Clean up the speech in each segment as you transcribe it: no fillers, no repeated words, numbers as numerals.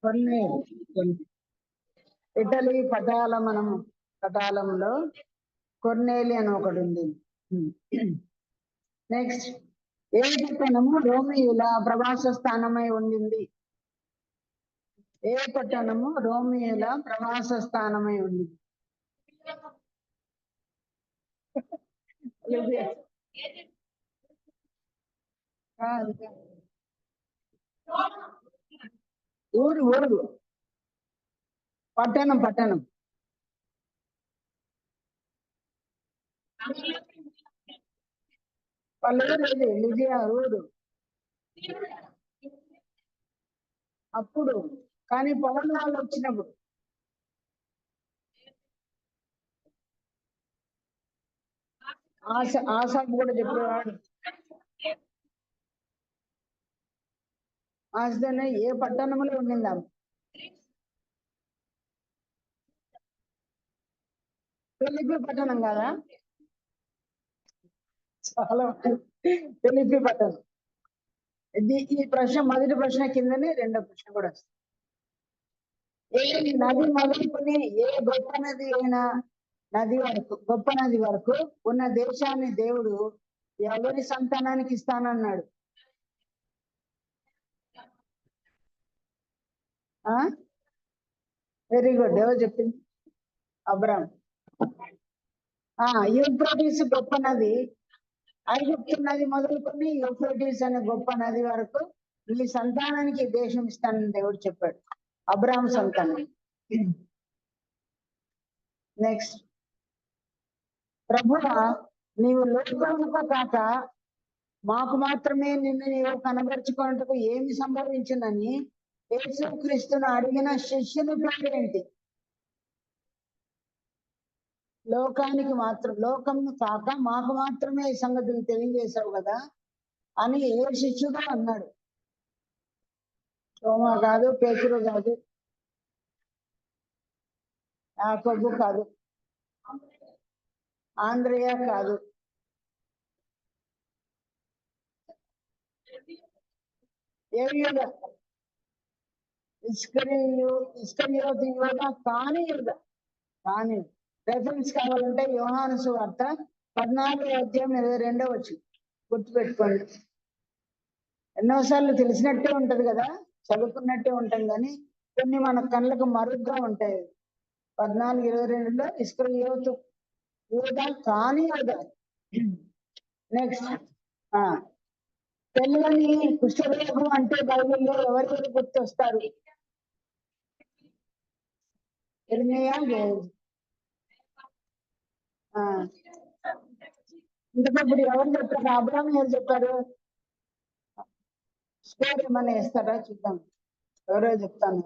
కొన్ని ఇటలీ పటాలంలో కొర్నేలి అని ఒకటి ఉంది. నెక్స్ట్, ఏ పట్టణము రోమియుల ప్రవాస స్థానమై ఉండింది? ఏ పట్టణము రోమియుల ప్రవాస స్థానమై ఉంది? ఊరు ఊరు పట్టణం పట్టణం వాళ్ళ ఊరు లిజియా ఊరు. అప్పుడు కానీ పవన్ వాళ్ళు వచ్చినప్పుడు ఆశ కూడా చెప్పేవాడు. ఆశనే ఏ పట్టణంలో ఉండిందా? ఫిలిప్పి పట్టణం కదా? చాలా ఫిలిప్పి పట్టణం. ఈ ప్రశ్న మొదటి ప్రశ్న కిందనే రెండో ప్రశ్న కూడా వస్తుంది. ఏ నది మొదలుకొని ఏ గొప్ప నది అయినా గొప్ప నది వరకు ఉన్న దేశాన్ని దేవుడు ఎవరి సంతానానికి ఇస్తానన్నాడు? Very good. ఎవరు చెప్పింది? అబ్రామ్. యూఫ్రటీస్ గొప్ప నది, ఐగుప్తు నది మొదలుకొని యూఫ్రటీస్ అనే గొప్ప నది వరకు ఈ సంతానానికి దేశం ఇస్తానని దేవుడు చెప్పాడు, అబ్రామ్ సంతానం. నెక్స్ట్, ప్రభువా నీవు లోకమునకు కాక మాకు మాత్రమే నిన్ను నీవు కనబరుచుకున్నట్టుకు ఏమి సంభవించిందని యేసుక్రీస్తును అడిగిన శిష్యుని పేరు ఏంటి? లోకానికి మాత్రం, లోకం కాక మాకు మాత్రమే ఈ సంగతిని తెలియజేశావు కదా అని ఏ శిష్యుడు అన్నాడు? తోమా కాదు, పేతురు కాదు, యాకోబు కాదు, ఆంద్రియా కాదు, యూదా, ఇస్కరియోతు యూదా కాని యూదా. కానీ రెఫరెన్స్ కావాలంటే యోహాను సువార్త 14:22 గుర్తుపెట్టుకోండి. ఎన్నోసార్లు తెలిసినట్టే ఉంటది కదా, చదువుకున్నట్టే ఉంటాం కానీ కొన్ని మన కళ్ళకు మరుగ్గా ఉంటాయి. 14:22లో ఇస్కరియోతు యూదా కాని యూదా. నెక్స్ట్, తెల్లని కుష్ఠరోగం అంటే బైబిల్లో ఎవరెవరు గుర్తొస్తారు? ఇర్మియా, ఇంతకప్పుడు ఎవరు చెప్పారు? అబ్రాహం ఎవరు చెప్పారు? స్కోర్ ఏమన్నా వేస్తారా చూద్దాం, ఎవరో చెప్తాను.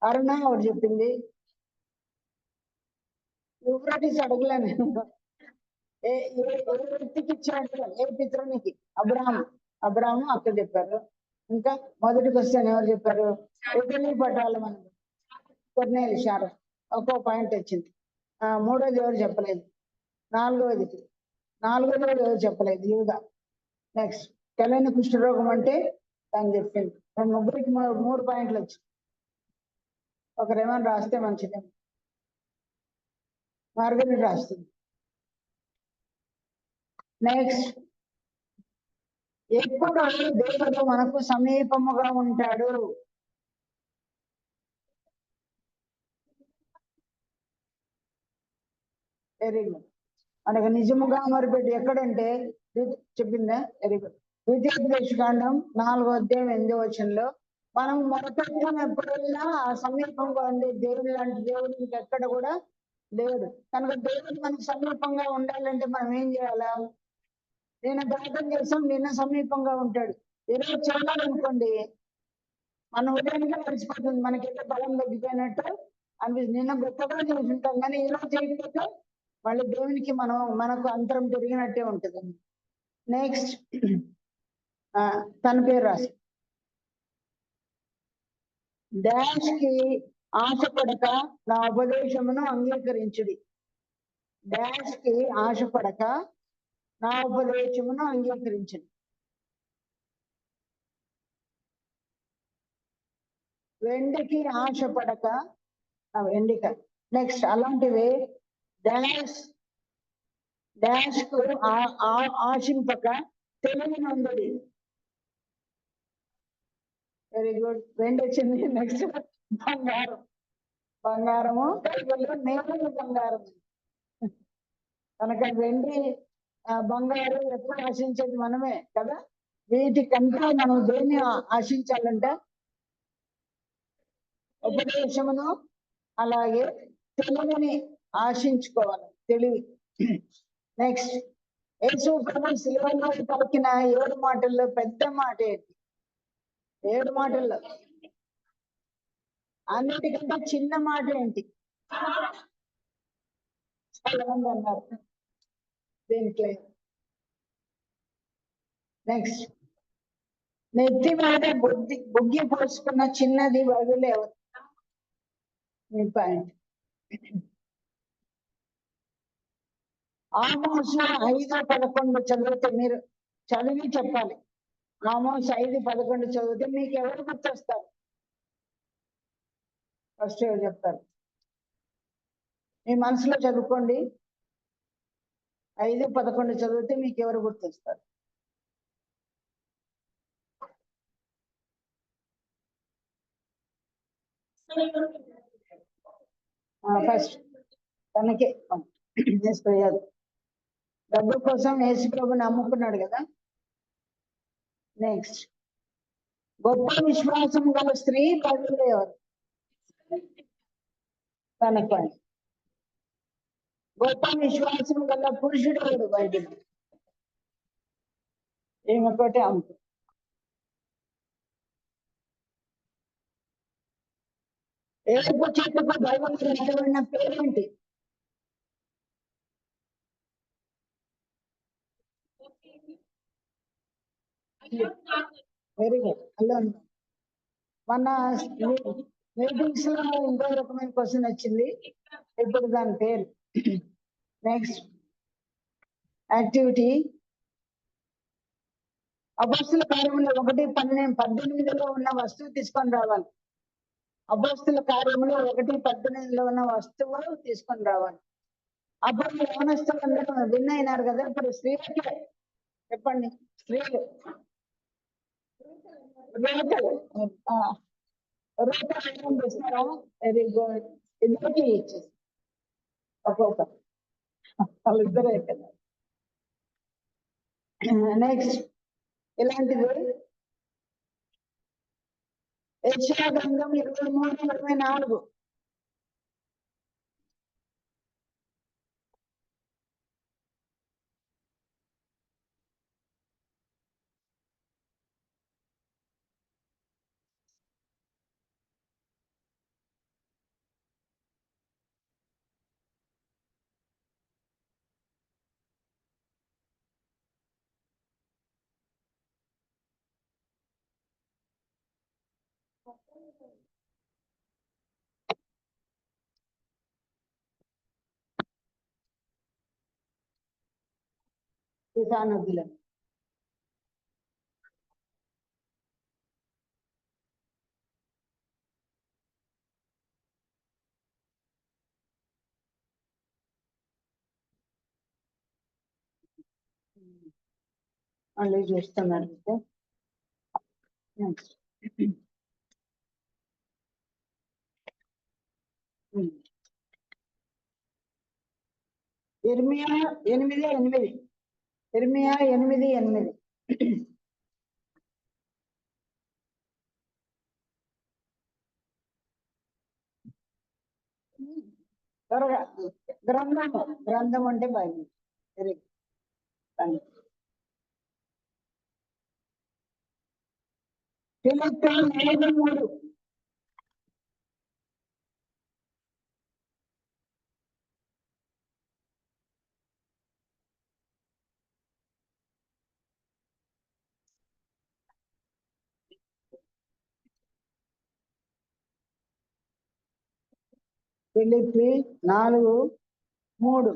అరుణ ఎవరు చెప్పింది? యూఫ్రటీస్ అడగలే నేను. ఏ వ్యక్తికి ఇచ్చినట్టు, ఏ పితృనికి? అబ్రాహము అక్క చెప్పారు. ఇంకా మొదటి క్వశ్చన్ ఎవరు చెప్పారు? ఇటలీ పటాలం అని కొర్నేలి షారం, ఒక్కో పాయింట్ వచ్చింది. మూడోది ఎవరు చెప్పలేదు. నాలుగోది ఎవరు చెప్పలేదు? యూదా. నెక్స్ట్, తెల్లని కుష్ఠరోగం అంటే తను చెప్పింది. ముగ్గురికి 3 పాయింట్లు వచ్చి, ఒకరేమని రాస్తే మంచిది, మార్గని రాస్తుంది. నెక్స్ట్, ఎప్పుడు దేవుడు మనకు సమీపముగా ఉంటాడు? Very good. మనకు నిజముగా మరిపెట్టి ఎక్కడంటే చెప్పిందా? Very good. ద్వితీయోపదేశకాండం 4:8 మనం మొదటం ఎప్పుడైనా ఆ సమీపంగా ఉండే దేవుడు లాంటి దేవుడు ఎక్కడ కూడా లేడు. కనుక దేవుడు మనకు సమీపంగా ఉండాలంటే మనం ఏం చేయాలా? నేను ప్రార్థన చేస్తాం, నిన్న సమీపంగా ఉంటాడు. ఈరోజు చేయాలనుకోండి, మన ఉదయానికి మర్చిపోతుంది, మనకి ఎంత బలం తగ్గిపోయినట్టు అనిపిస్తుంది. నిన్న గొప్పగా చూసుంటాం కానీ ఈరోజు చేయకపోతే మళ్ళీ దేవునికి మనకు అంతరం పెరిగినట్టే ఉంటుంది. నెక్స్ట్, తన పేరు రాసి, డాష్ కి ఆశపడక నా ఉపదేశమును అంగీకరించుడి. డాష్ కి ఆశపడక నా ఉపదేశమును అంగీకరించుడి. వెండికి ఆశపడక వెండిక నెక్స్ట్ అలాంటివి డాష్ డాష్ కు ఆశింపక తెలివి నొందడి. Very good. వెండి వచ్చింది. నెక్స్ట్ బంగారం. బంగారము నేల బంగారం కనుక వెండి బంగారం ఎప్పుడు ఆశించేది మనమే కదా. వీటికంటే మనం దేన్ని ఆశించాలంటే ఉపదేశమును అలాగే తెలివిని ఆశించుకోవాలి. తెలివి. నెక్స్ట్ యేసు ప్రభు శిలువలో పలికిన 7 మాటల్లో పెద్ద మాట ఏంటి? 7 మాటల్లో అన్నిటికంటే చిన్న మాట ఏంటి? చాలా మంది అన్నారు దీనికి. నెక్స్ట్ నెత్తి మీద బుగ్గి పోసుకున్న చిన్నది వదిలేవు. మీ పాయింట్. ఆమోసు 5:11 చదివితే మీరు చదివి చెప్పాలి. ఆమోసు 5:11 చదివితే మీకు ఎవరు గుర్తొస్తారు? ఫస్ట్ ఎవరు చెప్తారు? మీ మనసులో చదువుకోండి. 5:11 చదివితే మీకు ఎవరు గుర్తొస్తారు? ఫస్ట్ తనకే వేసుకోయాలి. డబ్బు కోసం యేసు ప్రభుని నమ్ముకున్నాడు కదా. నెక్స్ట్ గొప్ప విశ్వాసం గల స్త్రీ బైబిల్లో ఎవరు? తనకే. గొప్ప విశ్వాసం గల పురుషుడు ఎవరు బైబిల్? ఏమొకటి అమ్ము. ఏడుపు చెట్టుకు బైబిల్ రాయబడిన పేరేంటి? Very good. హలో మన మీటింగ్స్ లో ఇంకో రకమైన క్వశ్చన్ వచ్చింది. ఇప్పుడు దాని పేరు. నెక్స్ట్ యాక్టివిటీ అపోస్తుల కార్యములు 1:18 ఉన్న వస్తువు తీసుకొని రావాలి. అపోస్తుల కార్యములు 1:18 ఉన్న వస్తువు తీసుకొని రావాలి. అప్పుడు యవనస్తులందరూ విన్ అయినారు కదా. ఇప్పుడు స్త్రీలకే చెప్పండి. స్త్రీలు చేస్తారా? Very good. ఇద్దరికి ఇచ్చేసి ఒక్కొక్క వాళ్ళిద్దరే కదా. నెక్స్ట్ ఇలాంటిది యెషయా గ్రంథం 23:24. నదుల మళ్ళీ చూస్తున్నాడు. ఇర్మియా 8:8. ఇర్మియా 8:8. త్వరగా గ్రంథం అంటే Bible. Very good. Philippi 4:3. Philippi 4:3.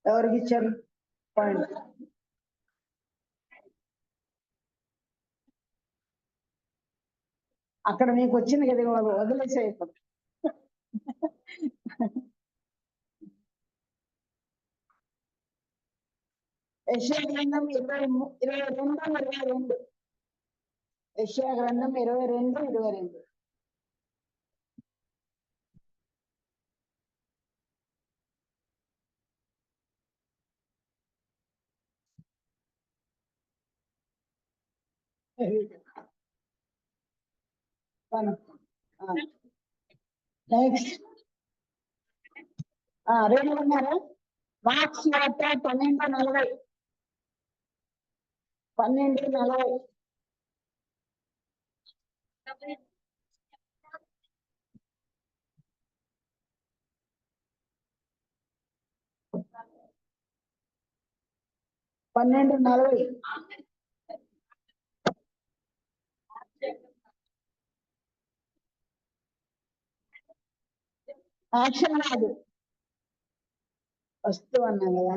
ఎవరికి ఇచ్చారు పాయింట్? అక్కడ నీకు వచ్చింది కదా, వదిలేసే ఇప్పుడు. యెషయా గ్రంథం 22:22. యెషయా గ్రంథం 22:22. నెక్స్ట్ 2:30. మార్క్స్ వార్త 12:40. 12:40. యాక్షన్ కాదు, వస్తువు అన్నా కదా.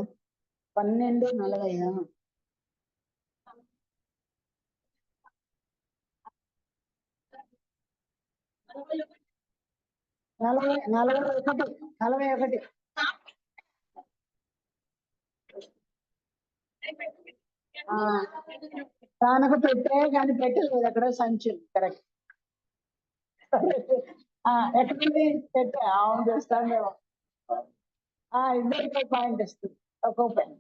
12:40. 41. తానకు పెట్టే కానీ పెట్టలేదు అక్కడ సంచి. కరెక్ట్. ఎక్కడికి పెట్టే అవును చేస్తాను. ఇద్దరికి పాయింట్ వస్తుంది, ఒక్కో పాయింట్.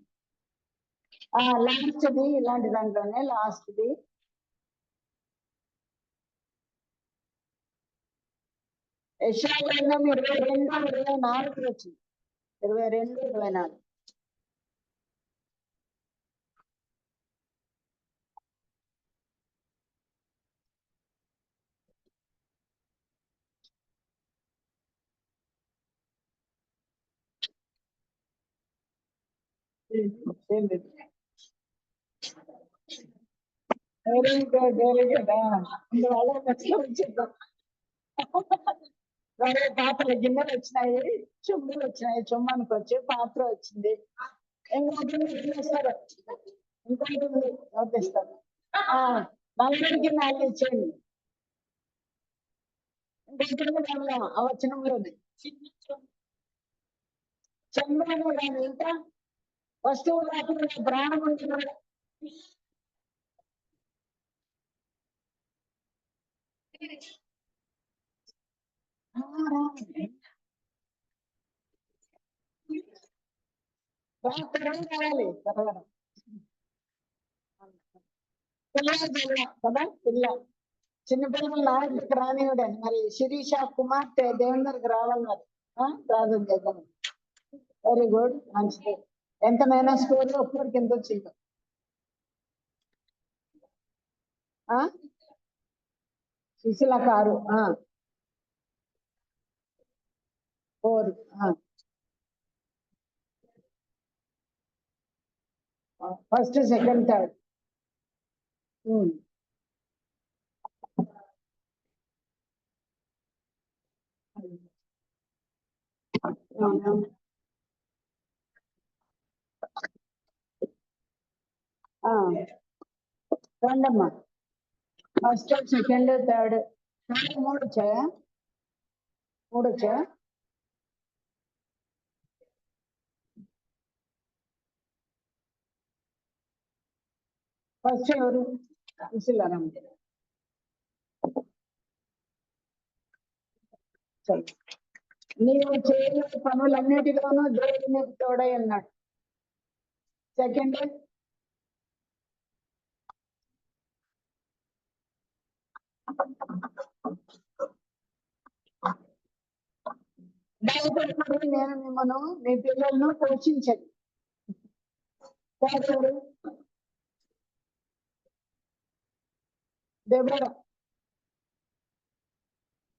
లాస్ట్ది ఇలాంటి దాంట్లోనే లాస్ట్ది. యెషయా గ్రంథం 22:24 వచ్చింది. 22:24. Very good, very good. అందువల్ల వచ్చేద్దాం. వేరే పాత్రలు గిన్నెలు వచ్చినాయి, చెంబులు వచ్చినాయి, చెమ్మనికి వచ్చి పాత్ర వచ్చింది. ఇంకోటి ఇస్తారు, ఇంకోటి నోటిస్తారు. నలుగురికి 4 ఇచ్చేయండి. ఇంకొకటి ఆ వచనంలోనే చెంబులను కానీ ఇంకా వస్తువులు కాకుండా ప్రాణం ఉంటుంది. కావాలి కదా. పిల్ల చిన్నపిల్లలు నా దగ్గరికి రానివ్వడానికి మరి శిరీష కుమార్తె దేవుని దగ్గరికి రావాలన్నారు. ప్రార్థన చేద్దాం. వెరీ గుడ్, మంచిది. ఎంతనైనా స్కోర్ ఒక్కరికి ఎంత వచ్చిందో. సుశీల 6. 4. First, second, third. రండమ్మా. First, second, third. 3 వచ్చాయా? 3 వచ్చాయా? ఫస్ట్ ఎవరు? సుశీలారాం. నీవు చేయని పనులన్నిటిలోనూ దేవుడు నీకు తోడై ఉన్నాడు. సెకండ్, భయపడినప్పుడు నేను మిమ్మల్ని మీ పిల్లలను పోషించండి. దెబ్బర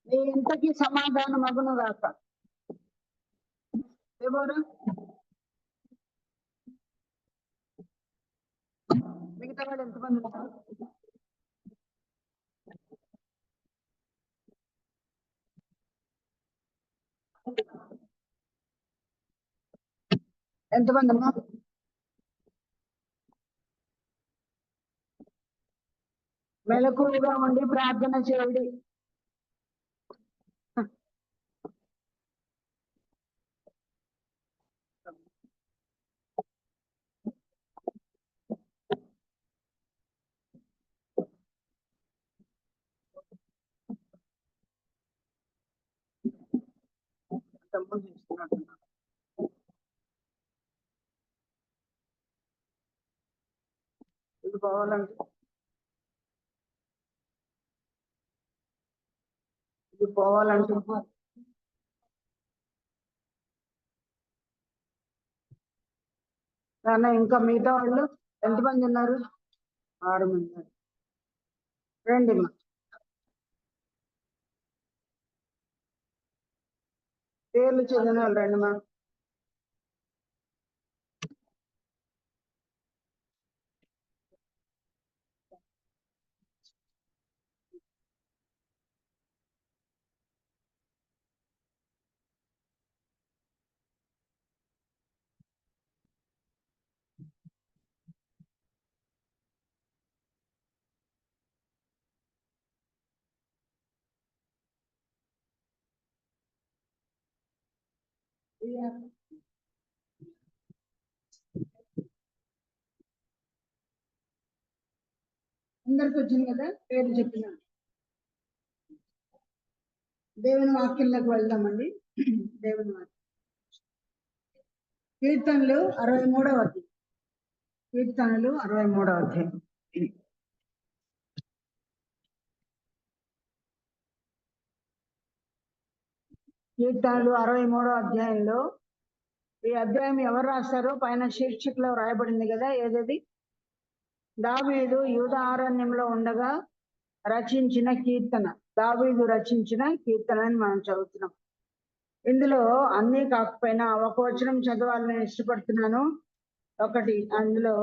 నీ ఇంటికి సమాధానం మగును రాక. ఎవరు మిగతా వాళ్ళు ఎంతమంది? ఎంతమంది అమ్మా? మెలకువగా ఉండి ప్రార్థన చేయండి. ఇది పోవాలంటే కానీ ఇంకా మిగతా వాళ్ళు ఎంతమంది ఉన్నారు? 6 మంది. రండి మా పేర్లు చదివిన వాళ్ళు రండి మా. అందరికి వచ్చింది కదా పేర్లు చెప్పిన. దేవుని వాక్యంలోకి వెళ్దామండి. దేవుని వాక్యం కీర్తనలు 63వ అధ్యాయం. కీర్తనలు 63వ అధ్యాయం. కీర్తనలు 63వ అధ్యాయంలో ఈ అధ్యాయం ఎవరు రాస్తారో పైన శీర్షికలో రాయబడింది కదా, ఏదది? దావీదు యూదా అరణ్యంలో ఉండగా రచించిన కీర్తన. దావీదు రచించిన కీర్తన అని మనం చదువుతున్నాం. ఇందులో అన్నీ కాకపోయినా ఒక వచనం చదవాలని ఇష్టపడుతున్నాను. ఒకటి, అందులో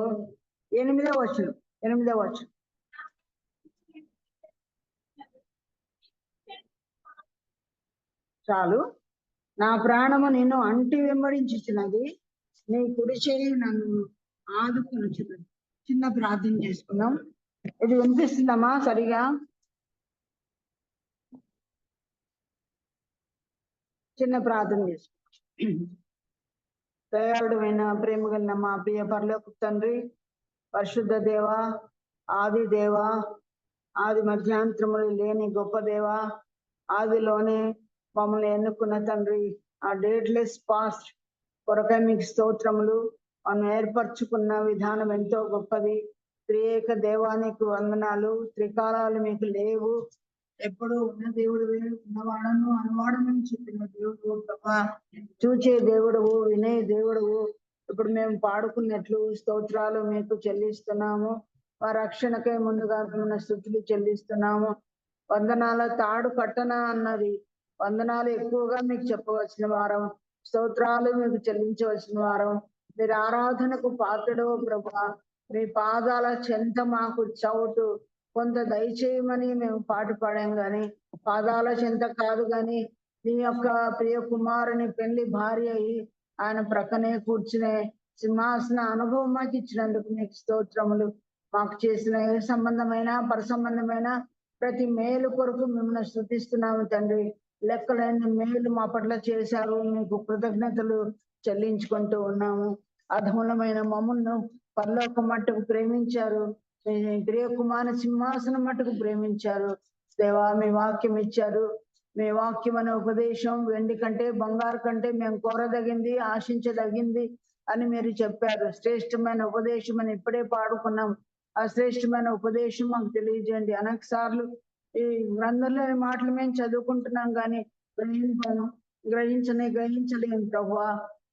8వ వచనం. 8వ వచనం. చాలు. నా ప్రాణము నిన్ను అంటి వెంబడించుచున్నది, నీ కుడి చేయి నన్ను ఆదుకొనుచున్నది. చిన్న ప్రార్థన చేసుకున్నాం. ఇది వినిపిస్తుందమ్మా సరిగా? చిన్న ప్రార్థన చేసుకున్నాం. దయాళుడైన ప్రేమ కలిగిన మా ప్రియ పరలోక తండ్రి, పరిశుద్ధ దేవ, ఆది దేవ, ఆది మధ్యాంతరములు లేని గొప్ప దేవ, ఆదిలోనే మమ్మల్ని ఎన్నుకున్న తండ్రి, ఆ డేట్లెస్ పాస్ట్ కొరకై మీకు స్తోత్రములు. మనం ఏర్పరచుకున్న విధానం ఎంతో గొప్పది. త్రియేక దేవానికి వందనాలు. త్రికాలాలు మీకు లేవు, ఎప్పుడు ఉన్న దేవుడు, ఉన్నవాడను అనువాడను చెప్పిన దేవుడు ప్రభా, చూచే దేవుడువు, వినే దేవుడువు. ఇప్పుడు మేము పాడుకున్నట్లు స్తోత్రాలు మీకు చెల్లిస్తున్నాము. మా రక్షణకై ముందుగా ఉన్న స్థుతులు చెల్లిస్తున్నాము. వందనాల తాడు కట్టన అన్నది, వందనాలు ఎక్కువగా మీకు చెప్పవలసిన వారం, స్తోత్రాలు మీకు చెల్లించవలసిన వారం. మీరు ఆరాధనకు పాత్రడో ప్రభా, మీ పాదాల చెంత మాకు చౌటు కొంత దయచేయమని మేము పాటు పాడాం గాని, పాదాల చెంత కాదు గాని నీ యొక్క ప్రియ కుమారుని పెళ్లి భార్య అయి ఆయన ప్రక్కనే కూర్చునే సింహాసన అనుభవం మాకు ఇచ్చినందుకు మీకు స్తోత్రములు. మాకు చేసిన ఏ సంబంధమైన పర సంబంధమైన ప్రతి మేలు కొరకు మిమ్మల్ని స్తుతిస్తున్నాము తండ్రి. లెక్కలేని మేలు మా పట్ల చేశారు, మీకు కృతజ్ఞతలు చెల్లించుకుంటూ ఉన్నాము. అధములమైన మమ్మల్ని పరలోక మట్టుకు ప్రేమించారు, ప్రియ కుమార సింహాసనం మట్టుకు ప్రేమించారు. దేవా, మీ వాక్యం ఇచ్చారు. మీ వాక్యం అనే ఉపదేశం వెండి కంటే బంగారు కంటే మేము కోరదగింది, ఆశించదగింది అని మీరు చెప్పారు. శ్రేష్టమైన ఉపదేశం అని ఇప్పుడే పాడుకున్నాం. ఆ శ్రేష్టమైన ఉపదేశం మాకు తెలియజేయండి. అనేక సార్లు ఈ గ్రంథంలోని మాటలు మేము చదువుకుంటున్నాం కానీ గ్రహించలేం ప్రభా.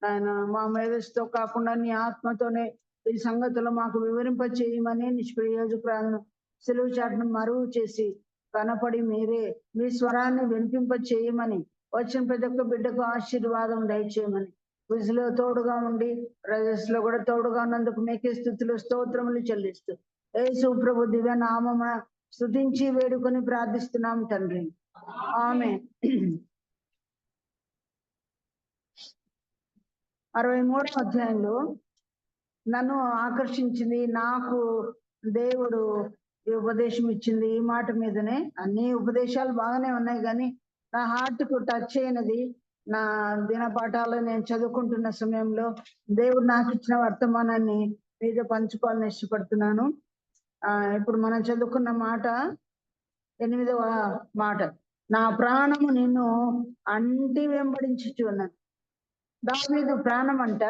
ఆయన మా మేధస్సుతో కాకుండా నీ ఆత్మతోనే ఈ సంగతులు మాకు వివరింప చేయమని నిష్ప్రయోజకులను సెలవు చాటును మరువు చేసి కనపడి మీరే మీ స్వరాన్ని వినిపింప చేయమని, వచ్చిన ప్రతి ఒక్క బిడ్డకు ఆశీర్వాదం దయచేయమని, విజులో తోడుగా ఉండి రజస్లో కూడా తోడుగా ఉన్నందుకు మీకే స్తుతులు స్తోత్రములు చెల్లిస్తూ యేసు ప్రభు దివ్య నామమున స్తుతించి వేడుకొని ప్రార్థిస్తున్నాం తండ్రి, ఆమేన్. 63వ అధ్యాయంలో నన్ను ఆకర్షించింది, నాకు దేవుడు ఈ ఉపదేశం ఇచ్చింది ఈ మాట మీదనే. అన్ని ఉపదేశాలు బాగానే ఉన్నాయి, కానీ నా హార్ట్ కు టచ్ అయినది నా దినపాఠాలు నేను చదువుకుంటున్న సమయంలో దేవుడు నాకు ఇచ్చిన వర్తమానాన్ని మీతో పంచుకోవాలని ఇష్టపడుతున్నాను. ఇప్పుడు మనం చదువుకున్న మాట 8వ మాట, నా ప్రాణము నిన్ను అంటి వెంబడించుచున్నది. దావీదు ప్రాణం అంట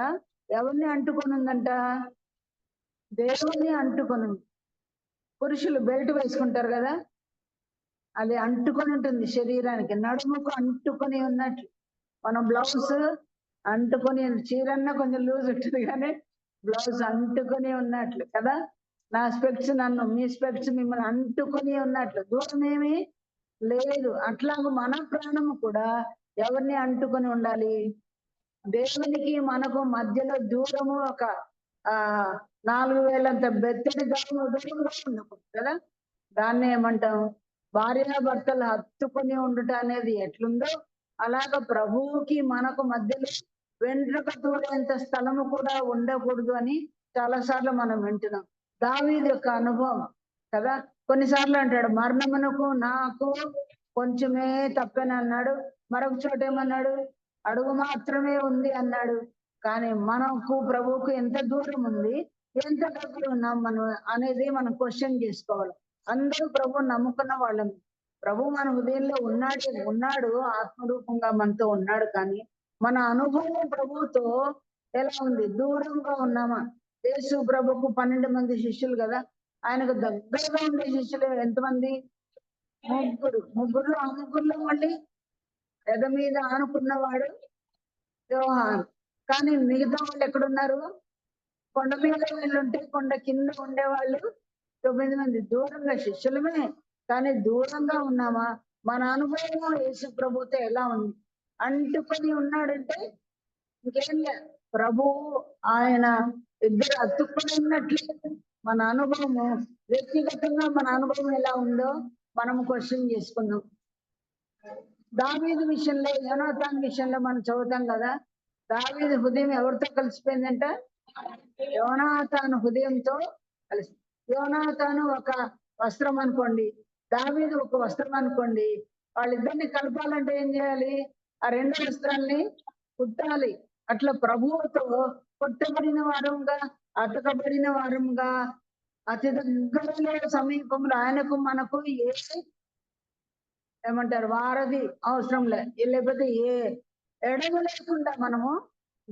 ఎవరిని అంటుకొని ఉందంట? దేవుణ్ణి అంటుకొని. పురుషులు బెల్ట్ వేసుకుంటారు కదా, అది అంటుకొని ఉంటుంది శరీరానికి, నడుముకు అంటుకొని ఉన్నట్లు. మనం బ్లౌజ్ అంటుకొని, చీరన్నా కొంచెం లూజ్ ఉంటుంది కానీ బ్లౌజ్ అంటుకొని ఉన్నట్లు కదా. నా స్పెక్ట్స్ నన్ను, మీ స్పెక్ట్స్ మిమ్మల్ని అంటుకొని ఉన్నట్లు, దూరం ఏమీ లేదు. అట్లాగూ మన ప్రాణము కూడా ఎవరిని అంటుకొని ఉండాలి? దేవునికి మనకు మధ్యలో దూరము ఒక 4000 అంత బెత్తడి దూరంగా ఉండకూడదు కదా. దాన్ని ఏమంటాం? భార్యాభర్తలు హత్తుకొని ఉండుట అనేది ఎట్లుందో అలాగ ప్రభువుకి మనకు మధ్యలో వెంట్రుక దూరేంత స్థలము కూడా ఉండకూడదు అని చాలా సార్లు మనం వింటున్నాం. దావీదు యొక్క అనుభవం కదా. కొన్నిసార్లు అంటాడు, మరణమునకు నాకు కొంచెమే తప్పని అన్నాడు. మరొక చోట ఏమన్నాడు? అడుగు మాత్రమే ఉంది అన్నాడు. కానీ మనకు ప్రభువుకు ఎంత దూరం ఉంది, ఎంత దగ్గర ఉన్నాం మనం అనేది మనం క్వశ్చన్ చేసుకోవాలి. అందరూ ప్రభు నమ్ముకున్న వాళ్ళం, ప్రభు మన హృదయంలో ఉన్నాడు ఆత్మరూపంగా మనతో ఉన్నాడు. కానీ మన అనుభవం ప్రభువుతో ఎలా ఉంది? దూరంగా ఉన్నామా? యేసు ప్రభుకు 12 మంది శిష్యులు కదా, ఆయనకు దగ్గరగా ఉండే శిష్యులు ఎంతమంది? ముగ్గురు. ఆ ముగ్గురులో మళ్ళీ ఎద మీద ఆనుకున్నవాడు యోహాను. కానీ మిగతా వాళ్ళు ఎక్కడున్నారు? కొండ మీద వెళ్ళుంటే కొండ కింద ఉండేవాళ్ళు 9 మంది. దూరంగా శిష్యులమే, కానీ దూరంగా ఉన్నామా? మన అనుభవం యేసు ప్రభుతో ఎలా ఉంది? అంటుకొని ఉన్నాడంటే ఇంకేం లే, ప్రభువు ఆయన ఇద్దరు అతుక్కుని ఉన్నట్లే. మన అనుభవము వ్యక్తిగతంగా మన అనుభవం ఎలా ఉందో మనము క్వశ్చన్ చేసుకున్నాం. దావీదు విషయంలో, యోనాతాను విషయంలో మనం చదువుతాం కదా, దావీదు హృదయం ఎవరితో కలిసిపోయిందంట? యోనాతాను హృదయంతో కలిసి. యోనాతాను ఒక వస్త్రం అనుకోండి, దావీదు ఒక వస్త్రం అనుకోండి. వాళ్ళిద్దరిని కలపాలంటే ఏం చేయాలి? ఆ 2 వస్త్రాల్ని కుట్టాలి. అట్లా ప్రభువుతో కొట్టబడిన వారంగా, అతకబడిన వారంగా, అతి దగ్గరలో సమీపంలో ఆయనకు మనకు ఏమంటారు? వారధి అవసరం లేకపోతే ఏ ఎడము లేకుండా మనము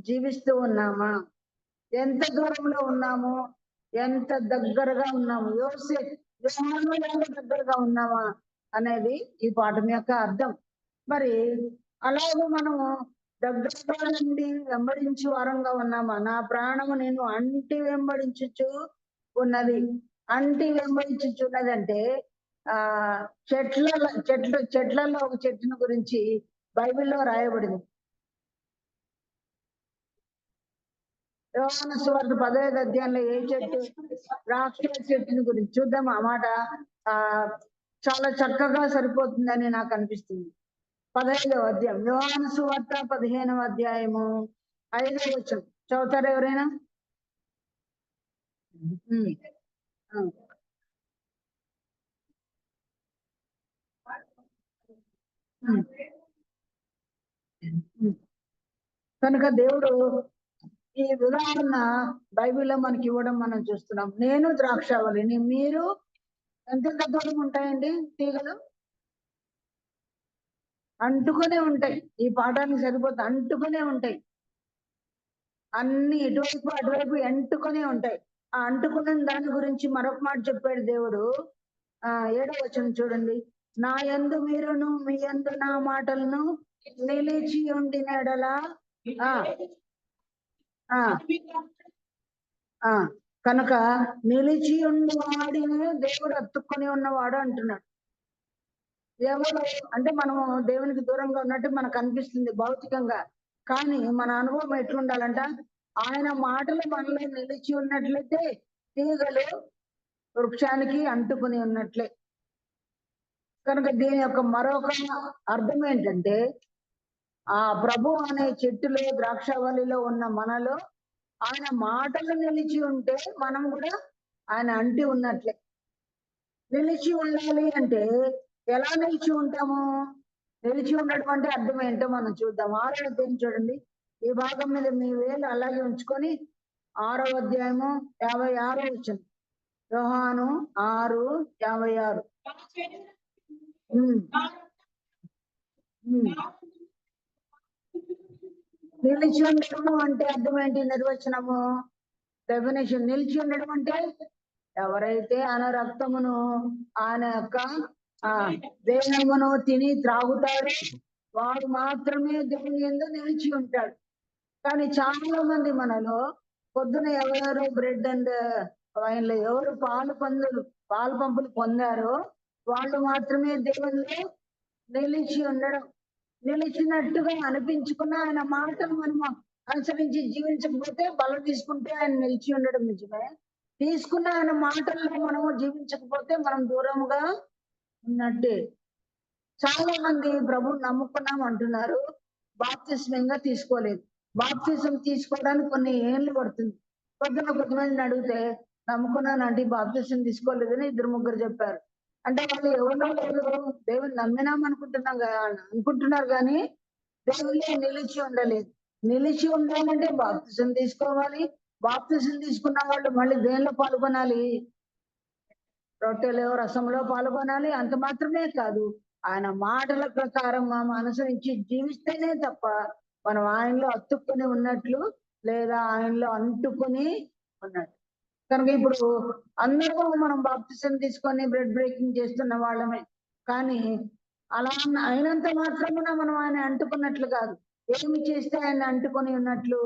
జీవిస్తూ ఉన్నామా? ఎంత దూరంలో ఉన్నాము? ఎంత దగ్గరగా ఉన్నాము? యోహాను దగ్గరగా ఉన్నామా అనేది ఈ పాఠం యొక్క అర్థం. మరి అలాగే మనము దగ్గరగా నుండి వెంబడించు వారంగా ఉన్నామా? నా ప్రాణము నేను అంటి వెంబడించుచు ఉన్నది. అంటి వెంబడించుచున్నది అంటే చెట్లలో ఒక చెట్టును గురించి బైబిల్లో రాయబడింది. యోహాను సువార్త 15వ అధ్యాయంలో ఏ చెట్టు? ద్రాక్ష చెట్టుని గురించి చూద్దాం. ఆ మాట చాలా చక్కగా సరిపోతుందని నాకు అనిపిస్తుంది. 15వ అధ్యాయం యోహాను సువార్త 15వ అధ్యాయము 5వ వచనం చదువుతారు ఎవరైనా? కనుక దేవుడు ఈ ఉదాహరణ బైబిల్లో మనకి ఇవ్వడం మనం చూస్తున్నాం. నేను ద్రాక్షావళిని, మీరు ఎంత దూరం ఉంటాయండి తీగలు? అంటుకునే ఉంటాయి. ఈ పాఠానికి సరిపోతే అంటుకునే ఉంటాయి. అన్ని ఇటువైపు అటువైపు అంటుకునే ఉంటాయి. ఆ అంటుకున్న దాని గురించి మరొక మాట చెప్పాడు దేవుడు. 7వ వచనం చూడండి. నా యందు మీరును, మీ యందు నా మాటలను నిలిచి ఉండిన ఎడల కనుక నిలిచి ఉండి వాడిని దేవుడు అత్తుకొని ఉన్నవాడు అంటున్నాడు. ఎవరు అంటే మనము దేవునికి దూరంగా ఉన్నట్టు మనకు అనిపిస్తుంది భౌతికంగా, కానీ మన అనుభవం ఎట్లుండాలంట? ఆయన మాటలు మనలో నిలిచి ఉన్నట్లయితే తీగలు వృక్షానికి అంటుకుని ఉన్నట్లే. కనుక దీని యొక్క మరొక అర్థం ఏంటంటే, ఆ ప్రభు అనే చెట్టులో ద్రాక్షవల్లిలో ఉన్న మనలో ఆయన మాటలు నిలిచి ఉంటే మనం కూడా ఆయన అంటి ఉన్నట్లే. నిలిచి ఉండాలి అంటే ఎలా నిలిచి ఉంటాము? నిలిచి ఉండడం అంటే అర్థం ఏంటో మనం చూద్దాం. 6వ అధ్యాయం చూడండి. ఈ భాగం మీద మీ వేలు అలాగే ఉంచుకొని 6వ అధ్యాయము 56వ వచనం. యోహాను 6:56. నిలిచి ఉండడం అంటే అర్థం ఏంటి? నిర్వచనము, డెఫినేషన్. నిలిచి ఉండడం అంటే ఎవరైతే ఆయన రక్తమును ఆయన యొక్క దేహమును తిని త్రాగుతాడో వాడు మాత్రమే దేవుని యందు నిలిచి ఉంటాడు. కానీ చాలా మంది మనలో పొద్దున ఎవరెవరు బ్రెడ్ అండ్ వైన్లో ఎవరు పాలు పంపులు పొందారో వాళ్ళు మాత్రమే దేవునిలో నిలిచి ఉండడం. నిలిచినట్టుగా అనిపించుకున్న ఆయన మాటలు మనం అనుసరించి జీవించకపోతే బలం తీసుకుంటే ఆయన నిలిచి ఉండడం నిజమే. తీసుకున్న ఆయన మాటలను మనము జీవించకపోతే మనం దూరంగా ఉన్నట్టే. చాలా మంది ప్రభువు నమ్ముకున్నాం అంటున్నారు, బాప్తిస్మంగా తీసుకోలేదు. బాప్తిజం తీసుకోవడానికి కొన్ని ఏళ్ళు పడుతుంది. పొద్దున కొంతమందిని అడిగితే నమ్ముకున్నానంటే బాప్తిజం తీసుకోలేదని 2-3 చెప్పారు. అంటే వాళ్ళు ఎవరో లేదు, దేవుని నమ్మినాం అనుకుంటున్నారు కానీ దేవుళ్ళే నిలిచి ఉండలేదు. నిలిచి ఉండాలంటే బాప్తిజం తీసుకోవాలి. బాప్తిజం తీసుకున్న వాళ్ళు మళ్ళీ దేనిలో పాల్గొనాలి? రొట్టెలో రసంలో పాల్గొనాలి. అంత మాత్రమే కాదు, ఆయన మాటల ప్రకారం మనం అనుసరించి జీవిస్తేనే తప్ప మనం ఆయనలో అతుక్కుని ఉన్నట్లు లేదా ఆయనలో అంటుకుని ఉన్నట్లు. కనుక ఇప్పుడు అందరూ మనం బాప్తిజం తీసుకొని బ్రెడ్ బ్రేకింగ్ చేస్తున్న వాళ్ళమే. కానీ అలా అయినంత మాత్రమున మనం ఆయన అంటుకున్నట్లు కాదు. ఏమి చేస్తే ఆయన అంటుకొని ఉన్నట్లు?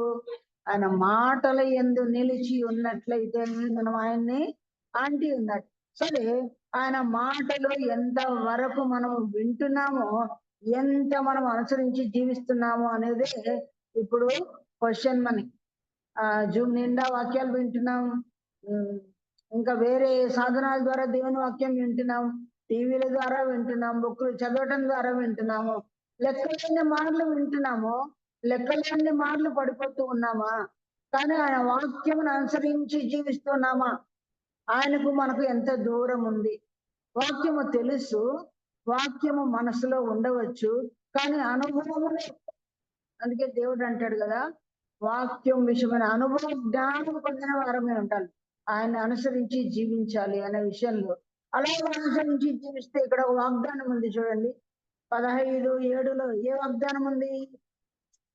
ఆయన మాటల యందు నిలిచి ఉన్నట్లయితే మనం ఆయన్ని ఆంటి ఉన్నట్టు. సరే, ఆయన మాటలు ఎంత వరకు మనం వింటున్నామో, ఎంత మనం అనుసరించి జీవిస్తున్నామో అనేదే ఇప్పుడు క్వశ్చన్ మనకి. జూమ్ నిండా వాక్యాలు వింటున్నాం, ఇంకా వేరే సాధనాల ద్వారా దేవుని వాక్యం వింటున్నాం, టీవీల ద్వారా వింటున్నాం, బుక్కులు చదవటం ద్వారా వింటున్నాము, లెక్కలేని మార్లు వింటున్నాము, లెక్కలేని మార్లు పడిపోతూ ఉన్నామా? కానీ ఆయన వాక్యమును అనుసరించి జీవిస్తున్నామా? ఆయనకు మనకు ఎంత దూరం ఉంది? వాక్యము తెలుసు, వాక్యము మనసులో ఉండవచ్చు, కానీ అనుభవము. అందుకే దేవుడు అంటాడు కదా, వాక్యం విషయమైన అనుభవం జ్ఞానం పొందిన వారమే ఉంటారు. ఆయన అనుసరించి జీవించాలి అనే విషయంలో. అలాగే అనుసరించి జీవిస్తే ఇక్కడ వాగ్దానం ఉంది చూడండి, 15:7లో ఏ వాగ్దానం ఉంది?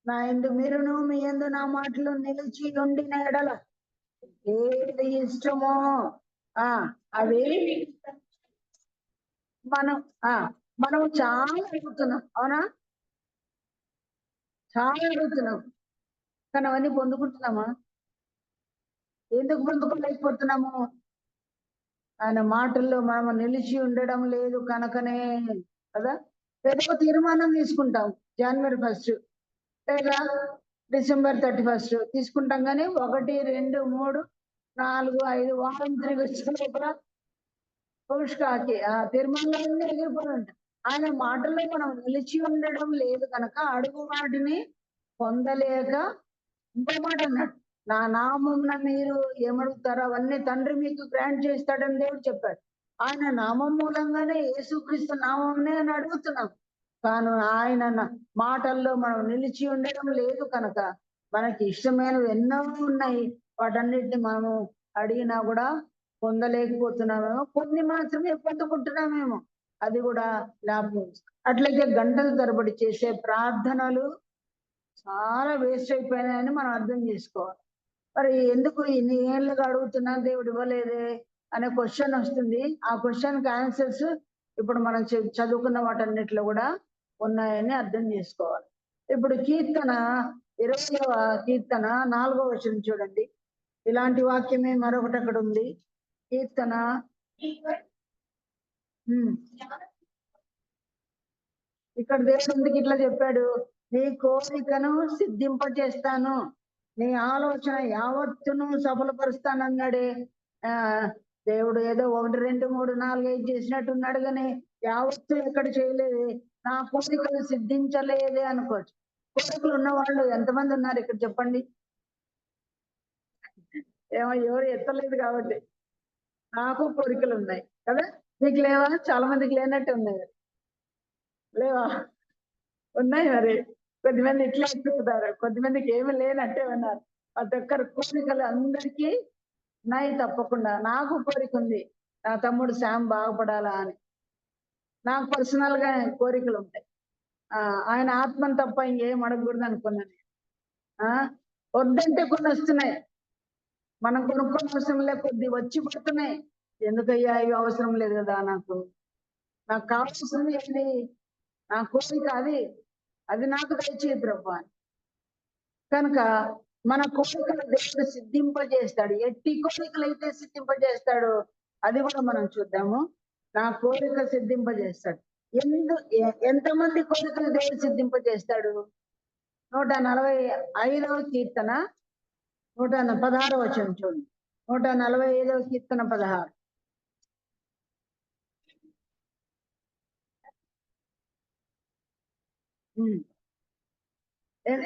నా యందు మీరును మీ యందు నా మాటలు నిలిచి ఉండిన ఎడల ఏది ఇష్టమో అది మనం చాలా అడుగుతున్నాం. అవునా? చాలా అడుగుతున్నాం, కానీ అవన్నీ పొందుకుంటున్నామా? ఎందుకు పొందుకోలేకపోతున్నాము? ఆయన మాటల్లో మనం నిలిచి ఉండడం లేదు కనుకనే కదా. ఏదో తీర్మానం తీసుకుంటాం జనవరి 1 లేదా డిసెంబర్ 31 తీసుకుంటాం, కానీ 1, 2, 3, 4, 5 వారం తిరిగి వచ్చిన పుష్కాకి ఆ తీర్మానాలన్నీ ఎగిరిపోయి. ఆయన మాటల్లో మనం నిలిచి ఉండడం లేదు కనుక అడుగు వాటిని పొందలేక. ఇంకో మాట అన్నాడు, నా నామమున మీరు ఏమడుగుతారో అవన్నీ తండ్రి మీకు గ్రాంట్ చేస్తాడని దేవుడు చెప్పాడు. ఆయన నామం మూలంగానే యేసుక్రీస్తు నామమునే అని అడుగుతున్నాం. కానీ ఆయన మాటల్లో మనం నిలిచి ఉండడం లేదు కనుక మనకి ఇష్టమైనవి ఎన్నో ఉన్నాయి, వాటన్నిటిని మనము అడిగినా కూడా పొందలేకపోతున్నామేమో, కొన్ని మాత్రమే పొందుకుంటున్నామేమో, అది కూడా లాభం. అట్లయితే గంటల తరబడి చేసే ప్రార్థనలు చాలా వేస్ట్ అయిపోయినాయని మనం అర్థం చేసుకోవాలి. మరి ఎందుకు ఇన్ని ఏళ్ళుగా అడుగుతున్నా దేవుడు ఇవ్వలేదే అనే క్వశ్చన్ వస్తుంది. ఆ క్వశ్చన్కి ఆన్సర్స్ ఇప్పుడు మనం చదువుకున్న వాటన్నిటిలో కూడా ఉన్నాయని అర్థం చేసుకోవాలి. ఇప్పుడు కీర్తన 20వ కీర్తన 4వ వచనం చూడండి. ఇలాంటి వాక్యమే మరొకటి అక్కడ ఉంది. కీర్తన ఇక్కడ దేవుడికి ఇట్లా చెప్పాడు, నీ కోరికను సిద్ధింపజేస్తాను, నీ ఆలోచన యావత్తును సఫలపరుస్తానన్నాడే. దేవుడు ఏదో 1, 2, 3, 4, 5 చేసినట్టున్నాడు, కానీ యావత్తు ఎక్కడ చేయలేదు. నా కోరికలు సిద్ధించలేదే అనుకోవచ్చు. కోరికలు ఉన్న వాళ్ళు ఎంతమంది ఉన్నారు ఇక్కడ చెప్పండి? ఏమో ఎవరు ఎత్తలేదు కాబట్టి. నాకు కోరికలు ఉన్నాయి కదా, మీకు లేవా? చాలా మందికి లేనట్టే ఉన్నాయి. లేవా? ఉన్నాయి మరి. కొద్దిమంది ఇట్లా ఎక్కుతారు, కొద్దిమందికి ఏమి లేనట్టే ఉన్నారు. ప్రతి ఒక్కరు కోరికలు అందరికీ ఉన్నాయి తప్పకుండా. నాకు కోరిక ఉంది, నా తమ్ముడు శ్యామ్ బాగుపడాలా అని. నాకు పర్సనల్ గా కోరికలు ఉంటాయి. ఆయన ఆత్మను తప్ప ఇంకేం అడగకూడదు అనుకున్నాను. వద్దంటే కొన్ని వస్తున్నాయి, మనం కొనుక్కోని అవసరం లే, కొద్ది వచ్చి పడుతున్నాయి. ఎందుకయ్యా ఇవి అవసరం లేదు కదా, నాకు కావాల్సింది ఏంటి? నా కోరిక అది, అది నాకు దయచేయి ప్రభు. కనుక మన కోరికలు దేవుడు సిద్ధింపజేస్తాడు. ఎట్టి కోరికలు అయితే సిద్ధింపజేస్తాడు అది కూడా మనం చూద్దాము. నా కోరిక సిద్ధింపజేస్తాడు. ఎంతమంది కోరికలు దేవుడు సిద్ధింపజేస్తాడు? 145వ కీర్తన 116వ వచనం చూడండి. 145వ కీర్తన 16.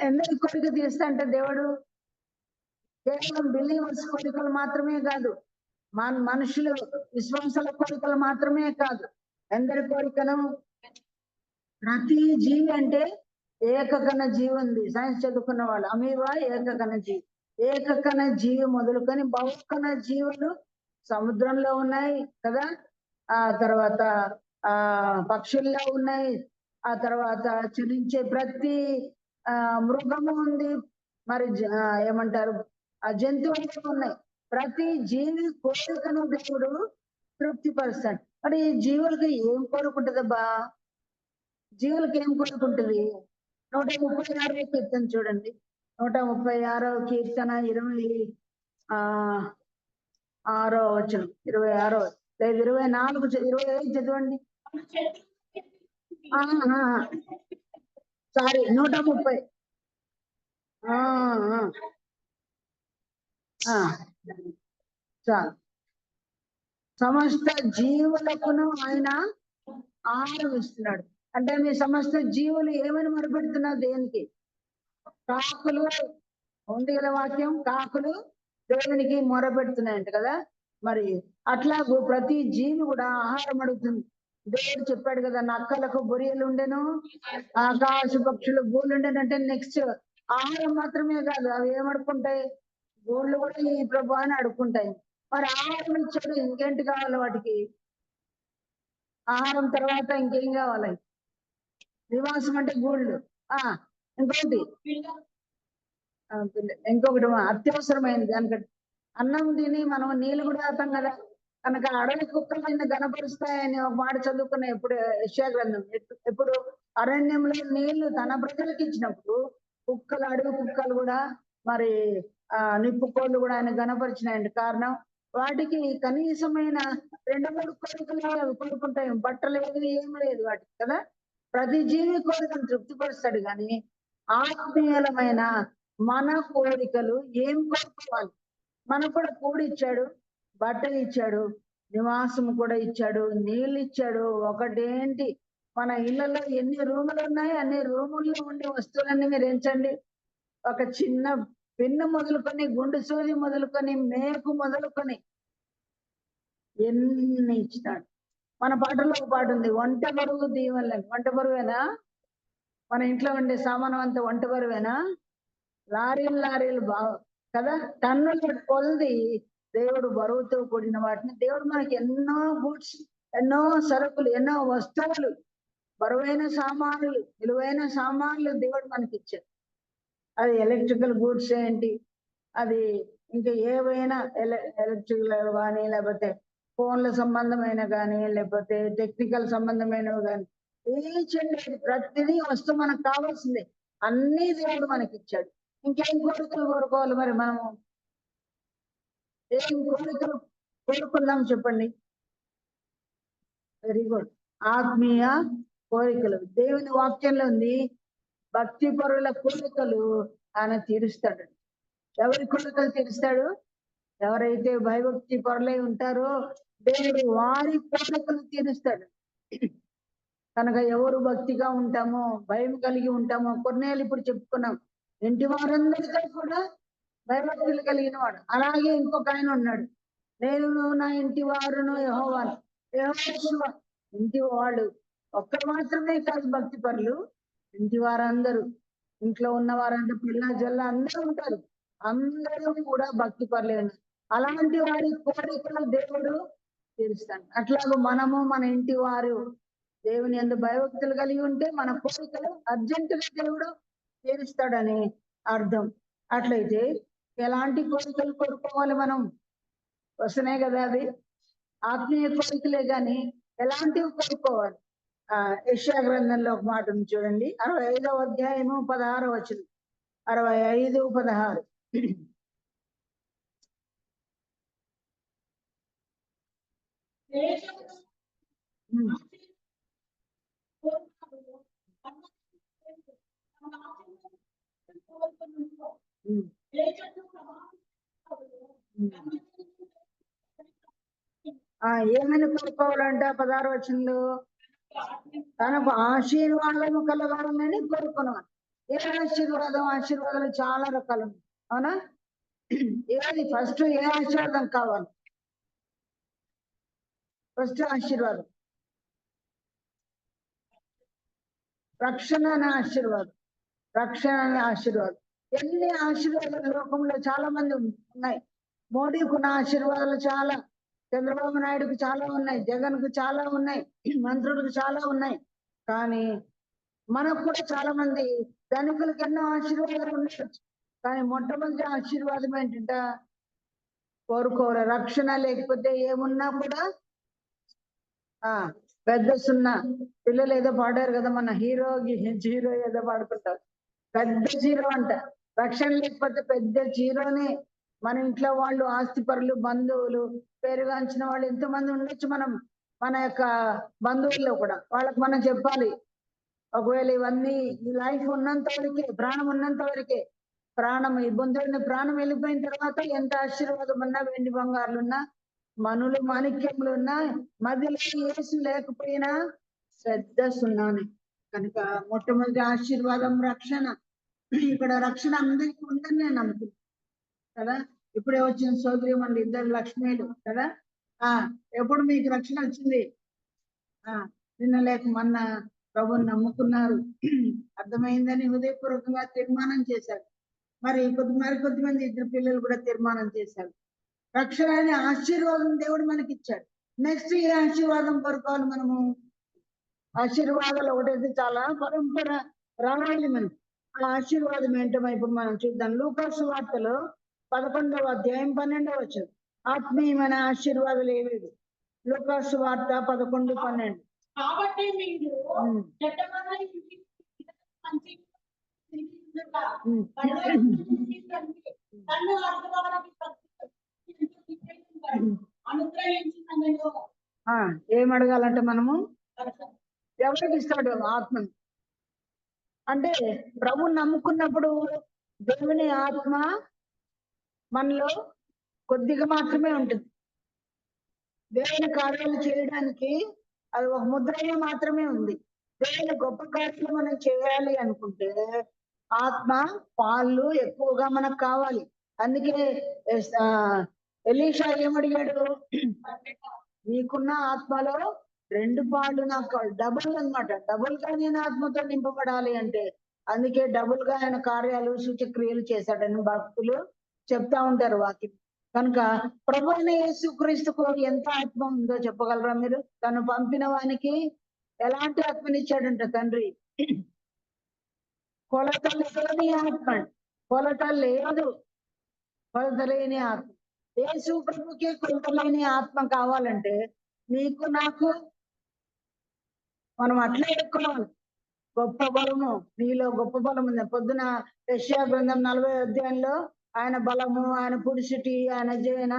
ఎందరి కోరిక తీస్తా అంటే దేవుడు కేవలం బిలీవర్స్ కోరికలు మాత్రమే కాదు, మనుషులు విశ్వాసాల కోరికలు మాత్రమే కాదు, ఎందరి కోరికను? ప్రతి జీవి అంటే ఏకకణ జీవి ఉంది. సైన్స్ చదువుకున్న వాళ్ళు అమీబా ఏకకణ జీవి. ఏకకణ జీవి మొదలుకొని బహుకణ జీవులు సముద్రంలో ఉన్నాయి కదా, ఆ తర్వాత పక్షుల్లో ఉన్నాయి, ఆ తర్వాత చలించే ప్రతి మృగము ఉంది, మరి ఏమంటారు ఆ జంతువులు ఉన్నాయి. ప్రతి జీవి కోరికను దేవుడు తృప్తిపరుస్తాడు. మరి ఈ జీవులకి ఏం కోరుకుంటుందబ్బా? జీవులకి ఏం కోరుకుంటుంది? 136వ కీర్తన చూడండి. 136వ కీర్తన 26వ వచనం, 26వ లేదు 24, 25 చదవండి. సారీ 130. చాలు. సమస్త జీవులకును ఆయన ఆహారం ఇస్తున్నాడు. అంటే మీ సమస్త జీవులు ఏమని మొరపెడుతున్నారు దేనికి? కాకులు ఉంది కదా వాక్యం, కాకులు దేవునికి మొరపెడుతున్నాయంట కదా. మరి అట్లాగూ ప్రతి జీవి కూడా ఆహారం అడుగుతుంది. దేవుడు చెప్పాడు కదా, నక్కలకు బొరియలు ఉండెను, ఆకాశ పక్షులు గూళ్ళు ఉండెను. అంటే నెక్స్ట్ ఆహారం మాత్రమే కాదు, అవి ఏమడుకుంటాయి? గూళ్ళు కూడా ఈ ప్రభు అని అడుక్కుంటాయి. మరి ఆహారం ఇచ్చాడు, ఇంకేంటి కావాలి వాటికి? ఆహారం తర్వాత ఇంకేం కావాలి? నివాసం అంటే గూళ్ళు. ఇంకొకటి అత్యవసరమైనది దానికంటే అన్నం తిని మనం నీళ్ళు కూడా తాగుతాం కదా. కనుక అడవి కుక్కలు నిన్ను గనపరుస్తాయని ఒక మాట చదువుకున్న ఎప్పుడు యెషయా గ్రంథం. ఎప్పుడు అరణ్యంలో నీళ్లు తన ప్రజలకు ఇచ్చినప్పుడు కుక్కలు, అడవి కుక్కలు కూడా మరి నిప్పుకోళ్ళు కూడా ఆయన గనపరిచినాయండి. కారణం వాటికి కనీసమైన 2-3 కోరికలు కోరుకుంటాయి. బట్టలు లేదు, ఏం లేదు వాటికి కదా. ప్రతి జీవి కోరికను తృప్తిపరుస్తాడు, కానీ ఆత్మీయులమైన మన కోరికలు ఏం కోరుకోవాలి? మనకు కూడా కూడి ఇచ్చాడు, బట్టలు ఇచ్చాడు, నివాసం కూడా ఇచ్చాడు, నీళ్ళు ఇచ్చాడు. ఒకటేంటి, మన ఇళ్లలో ఎన్ని రూములు ఉన్నాయి, అన్ని రూముల్లో ఉండే వస్తువులన్నీ మీరు ఎంచండి. ఒక చిన్న పెన్ను మొదలుకొని, గుండు సూది మొదలుకొని, మేకు మొదలుకొని ఎన్ని ఇచ్చినాడు. మన పాటలో ఒక పాట ఉంది, వంట బరువు దీవెనలని. వంట బరువేనా? మన ఇంట్లో ఉండే సామానం అంతా వంట బరువేనా? లారీలు కదా, టన్నులు కొలది దేవుడు బరువుతో కూడిన వాటిని దేవుడు మనకి ఎన్నో గూడ్స్, ఎన్నో సరుకులు, ఎన్నో వస్తువులు, బరువైన సామాన్లు, విలువైన సామాన్లు దేవుడు మనకి ఇచ్చాడు. అది ఎలక్ట్రికల్ గూడ్స్ ఏంటి, అది ఇంకా ఏవైనా ఎలక్ట్రికల్ కానీ, లేకపోతే ఫోన్ల సంబంధమైన కానీ, లేకపోతే టెక్నికల్ సంబంధమైనవి కానీ, ప్రతిదీ వస్తువు మనకు కావాల్సిందే. అన్ని దేవుడు మనకి ఇచ్చాడు. ఇంకేం కోరికలు కోరుకోవాలి మరి మనము? ఏం కోరికలు కోరుకుందాం చెప్పండి? Very good. ఆత్మీయ కోరికలు దేవుని వాక్యంలో ఉంది. భక్తి పరుల కోరికలు ఆయన తీరుస్తాడు. ఎవరి కోరికలు తీరుస్తాడు? ఎవరైతే భయభక్తి పరులై ఉంటారో దేవుడు వారి కోరికలు తీరుస్తాడు. కనుక ఎవరు భక్తిగా ఉంటామో, భయం కలిగి ఉంటామో, కొన్నేళ్ళు ఇప్పుడు చెప్పుకున్నాం. ఇంటి వారందరితో కూడా భయభక్తులు కలిగిన వాడు. అలాగే ఇంకొక ఆయన ఉన్నాడు, నేను నా ఇంటి వారును యెహోవాను. యెహోవా ఇంటి వాళ్ళు ఒక్కరు మాత్రమే కాదు భక్తి పరులు, ఇంటి వారందరూ, ఇంట్లో ఉన్న వారందరూ, పిల్ల జల్ల అందరూ ఉంటారు. అందరూ కూడా భక్తి పరులే. అలాంటి వారి కోరికలు దేవుడు తీరుస్తాడు. అట్లాగే మనము మన ఇంటి వారు దేవుని యందు భయభక్తులు కలిగి ఉంటే మన కోరికలు అర్జెంటుగా దేవుడు తీరుస్తాడని అర్థం. అట్లయితే ఎలాంటి కోరికలు కోరుకోవాలి మనం? వస్తున్నాయి కదా, అది ఆత్మీయ కోరికలే గాని ఎలాంటివి కోరుకోవాలి? యెషయా గ్రంథంలో ఒక మాట ఉంది చూడండి, 65వ అధ్యాయము 16వ వచనం. 65:16. ఏమని కోరుకోవాలంట 16వ వచనంలో? తనకు ఆశీర్వాదము కలగాలని కోరుకున్నాను. ఏ ఆశీర్వాదం? ఆశీర్వాదాలు చాలా రకాలు ఉన్నాయి, అవునా? ఏది ఫస్ట్ ఏ ఆశీర్వాదం కావాలి? ఫస్ట్ ఆశీర్వాదం రక్షణ అనే ఆశీర్వాదం, రక్షణ అనే ఆశీర్వాదం. ఎన్ని ఆశీర్వాదాలు లోకంలో చాలా మంది ఉన్నాయి. మోడీకి ఉన్న ఆశీర్వాదాలు చాలా, చంద్రబాబు నాయుడుకు చాలా ఉన్నాయి, జగన్ కు చాలా ఉన్నాయి, మంత్రులకు చాలా ఉన్నాయి. కానీ మనకు కూడా చాలా మంది ధనికులకు ఎన్నో ఆశీర్వాదాలు ఉండవచ్చు. కానీ మొట్టమొదటి ఆశీర్వాదం ఏంటంట? కోరుకోరు రక్షణ. లేకపోతే ఏమున్నా కూడా పెద్ద సున్నా. పిల్లలు ఏదో పాడారు కదా, మన హీరో ఏదో పాడుకుంటారు, పెద్ద జీరో అంట. రక్షణ లేకపోతే పెద్ద జీరోనే. మన ఇంట్లో వాళ్ళు, ఆస్తిపరులు, బంధువులు, పేరుగాంచిన వాళ్ళు ఎంతమంది ఉండొచ్చు మనం, మన యొక్క బంధువుల్లో కూడా. వాళ్ళకి మనం చెప్పాలి, ఒకవేళ ఇవన్నీ ఈ లైఫ్ ఉన్నంత వరకే, ప్రాణం ఉన్నంత వరకే. ప్రాణం ఈ బొందుడిని ప్రాణం వెళ్ళిపోయిన తర్వాత ఎంత ఆశీర్వాదం ఉన్నా, వెండి బంగారులు ఉన్నా, మనులు మాణిక్యములు ఉన్నా, మధ్యలో యేసు లేకపోయినా పెద్ద సున్నాని. కనుక మొట్టమొదటి ఆశీర్వాదం రక్షణ. ఇక్కడ రక్షణ అందరికీ ఉందని నేను నమ్ముతున్నాను కదా. ఇప్పుడే వచ్చిన సోదరి అండి, 2 లక్ష్మీలు కదా. ఎప్పుడు మీకు రక్షణ వచ్చింది? నిన్న లేక మొన్న ప్రభుని నమ్ముకున్నారు, అర్థమైందని హృదయపూర్వకంగా తీర్మానం చేశారు. మరి కొద్దిమంది 2 పిల్లలు కూడా తీర్మానం చేశారు. రక్షణ అనే ఆశీర్వాదం దేవుడు మనకి ఇచ్చాడు. నెక్స్ట్ ఏ ఆశీర్వాదం కోరుకోవాలి మనము? ఆశీర్వాదాలు ఒకటైతే చాలా, పరంపర రావాలి మనం. ఆ ఆశీర్వాదం ఏంటో ఇప్పుడు మనం చూద్దాం. లూకాసు వార్తలో 11వ అధ్యాయం 12వ వచనం. ఆత్మీయమైన ఆశీర్వాదాలు ఏవేవి? లూకాసు వార్త 11:12. కాబట్టి మీరు ఏం అడగాలంటే మనము? ఎవరికి ఇస్తాడు ఆత్మను? అంటే ప్రభుని నమ్ముకున్నప్పుడు దేవుని ఆత్మ మనలో కొద్దిగా మాత్రమే ఉంటుంది. దేవుని కార్యాలు చేయడానికి అది ఒక ముద్రగా మాత్రమే ఉంది. దేవుని గొప్ప కార్యాలు మనం చేయాలి అనుకుంటే ఆత్మ పాలు ఎక్కువగా మనకు కావాలి. అందుకే ఎలీషా ఏమడిగాడు? నీకున్న ఆత్మలో 2 పాలు నాకు, డబుల్ అన్నమాట. డబుల్ గా నేను ఆత్మతో నింపబడాలి అంటే, అందుకే డబుల్ గా ఆయన కార్యాలు, సూచక్రియలు చేశాడని భక్తులు చెప్తా ఉంటారు వాక్యం. కనుక ప్రభు అయిన యేసుక్రీస్తుకు ఎంత ఆత్మ ఉందో చెప్పగలరా మీరు? తను పంపిన వానికి ఎలాంటి ఆత్మనిచ్చాడంట తండ్రి? కొలత లేని ఆత్మ, కొలత లేదు, కొలత లేని ఆత్మ. యేసు ప్రభుకి కొలత లేని ఆత్మ కావాలంటే నీకు నాకు మనం అట్లే ఎక్కువాలి. గొప్ప బలము నీలో, గొప్ప బలం ఉంది. పొద్దున యెషయా గ్రంథం 40వ అధ్యాయంలో ఆయన బలము, ఆయన పురుషుటి, ఆయన జయన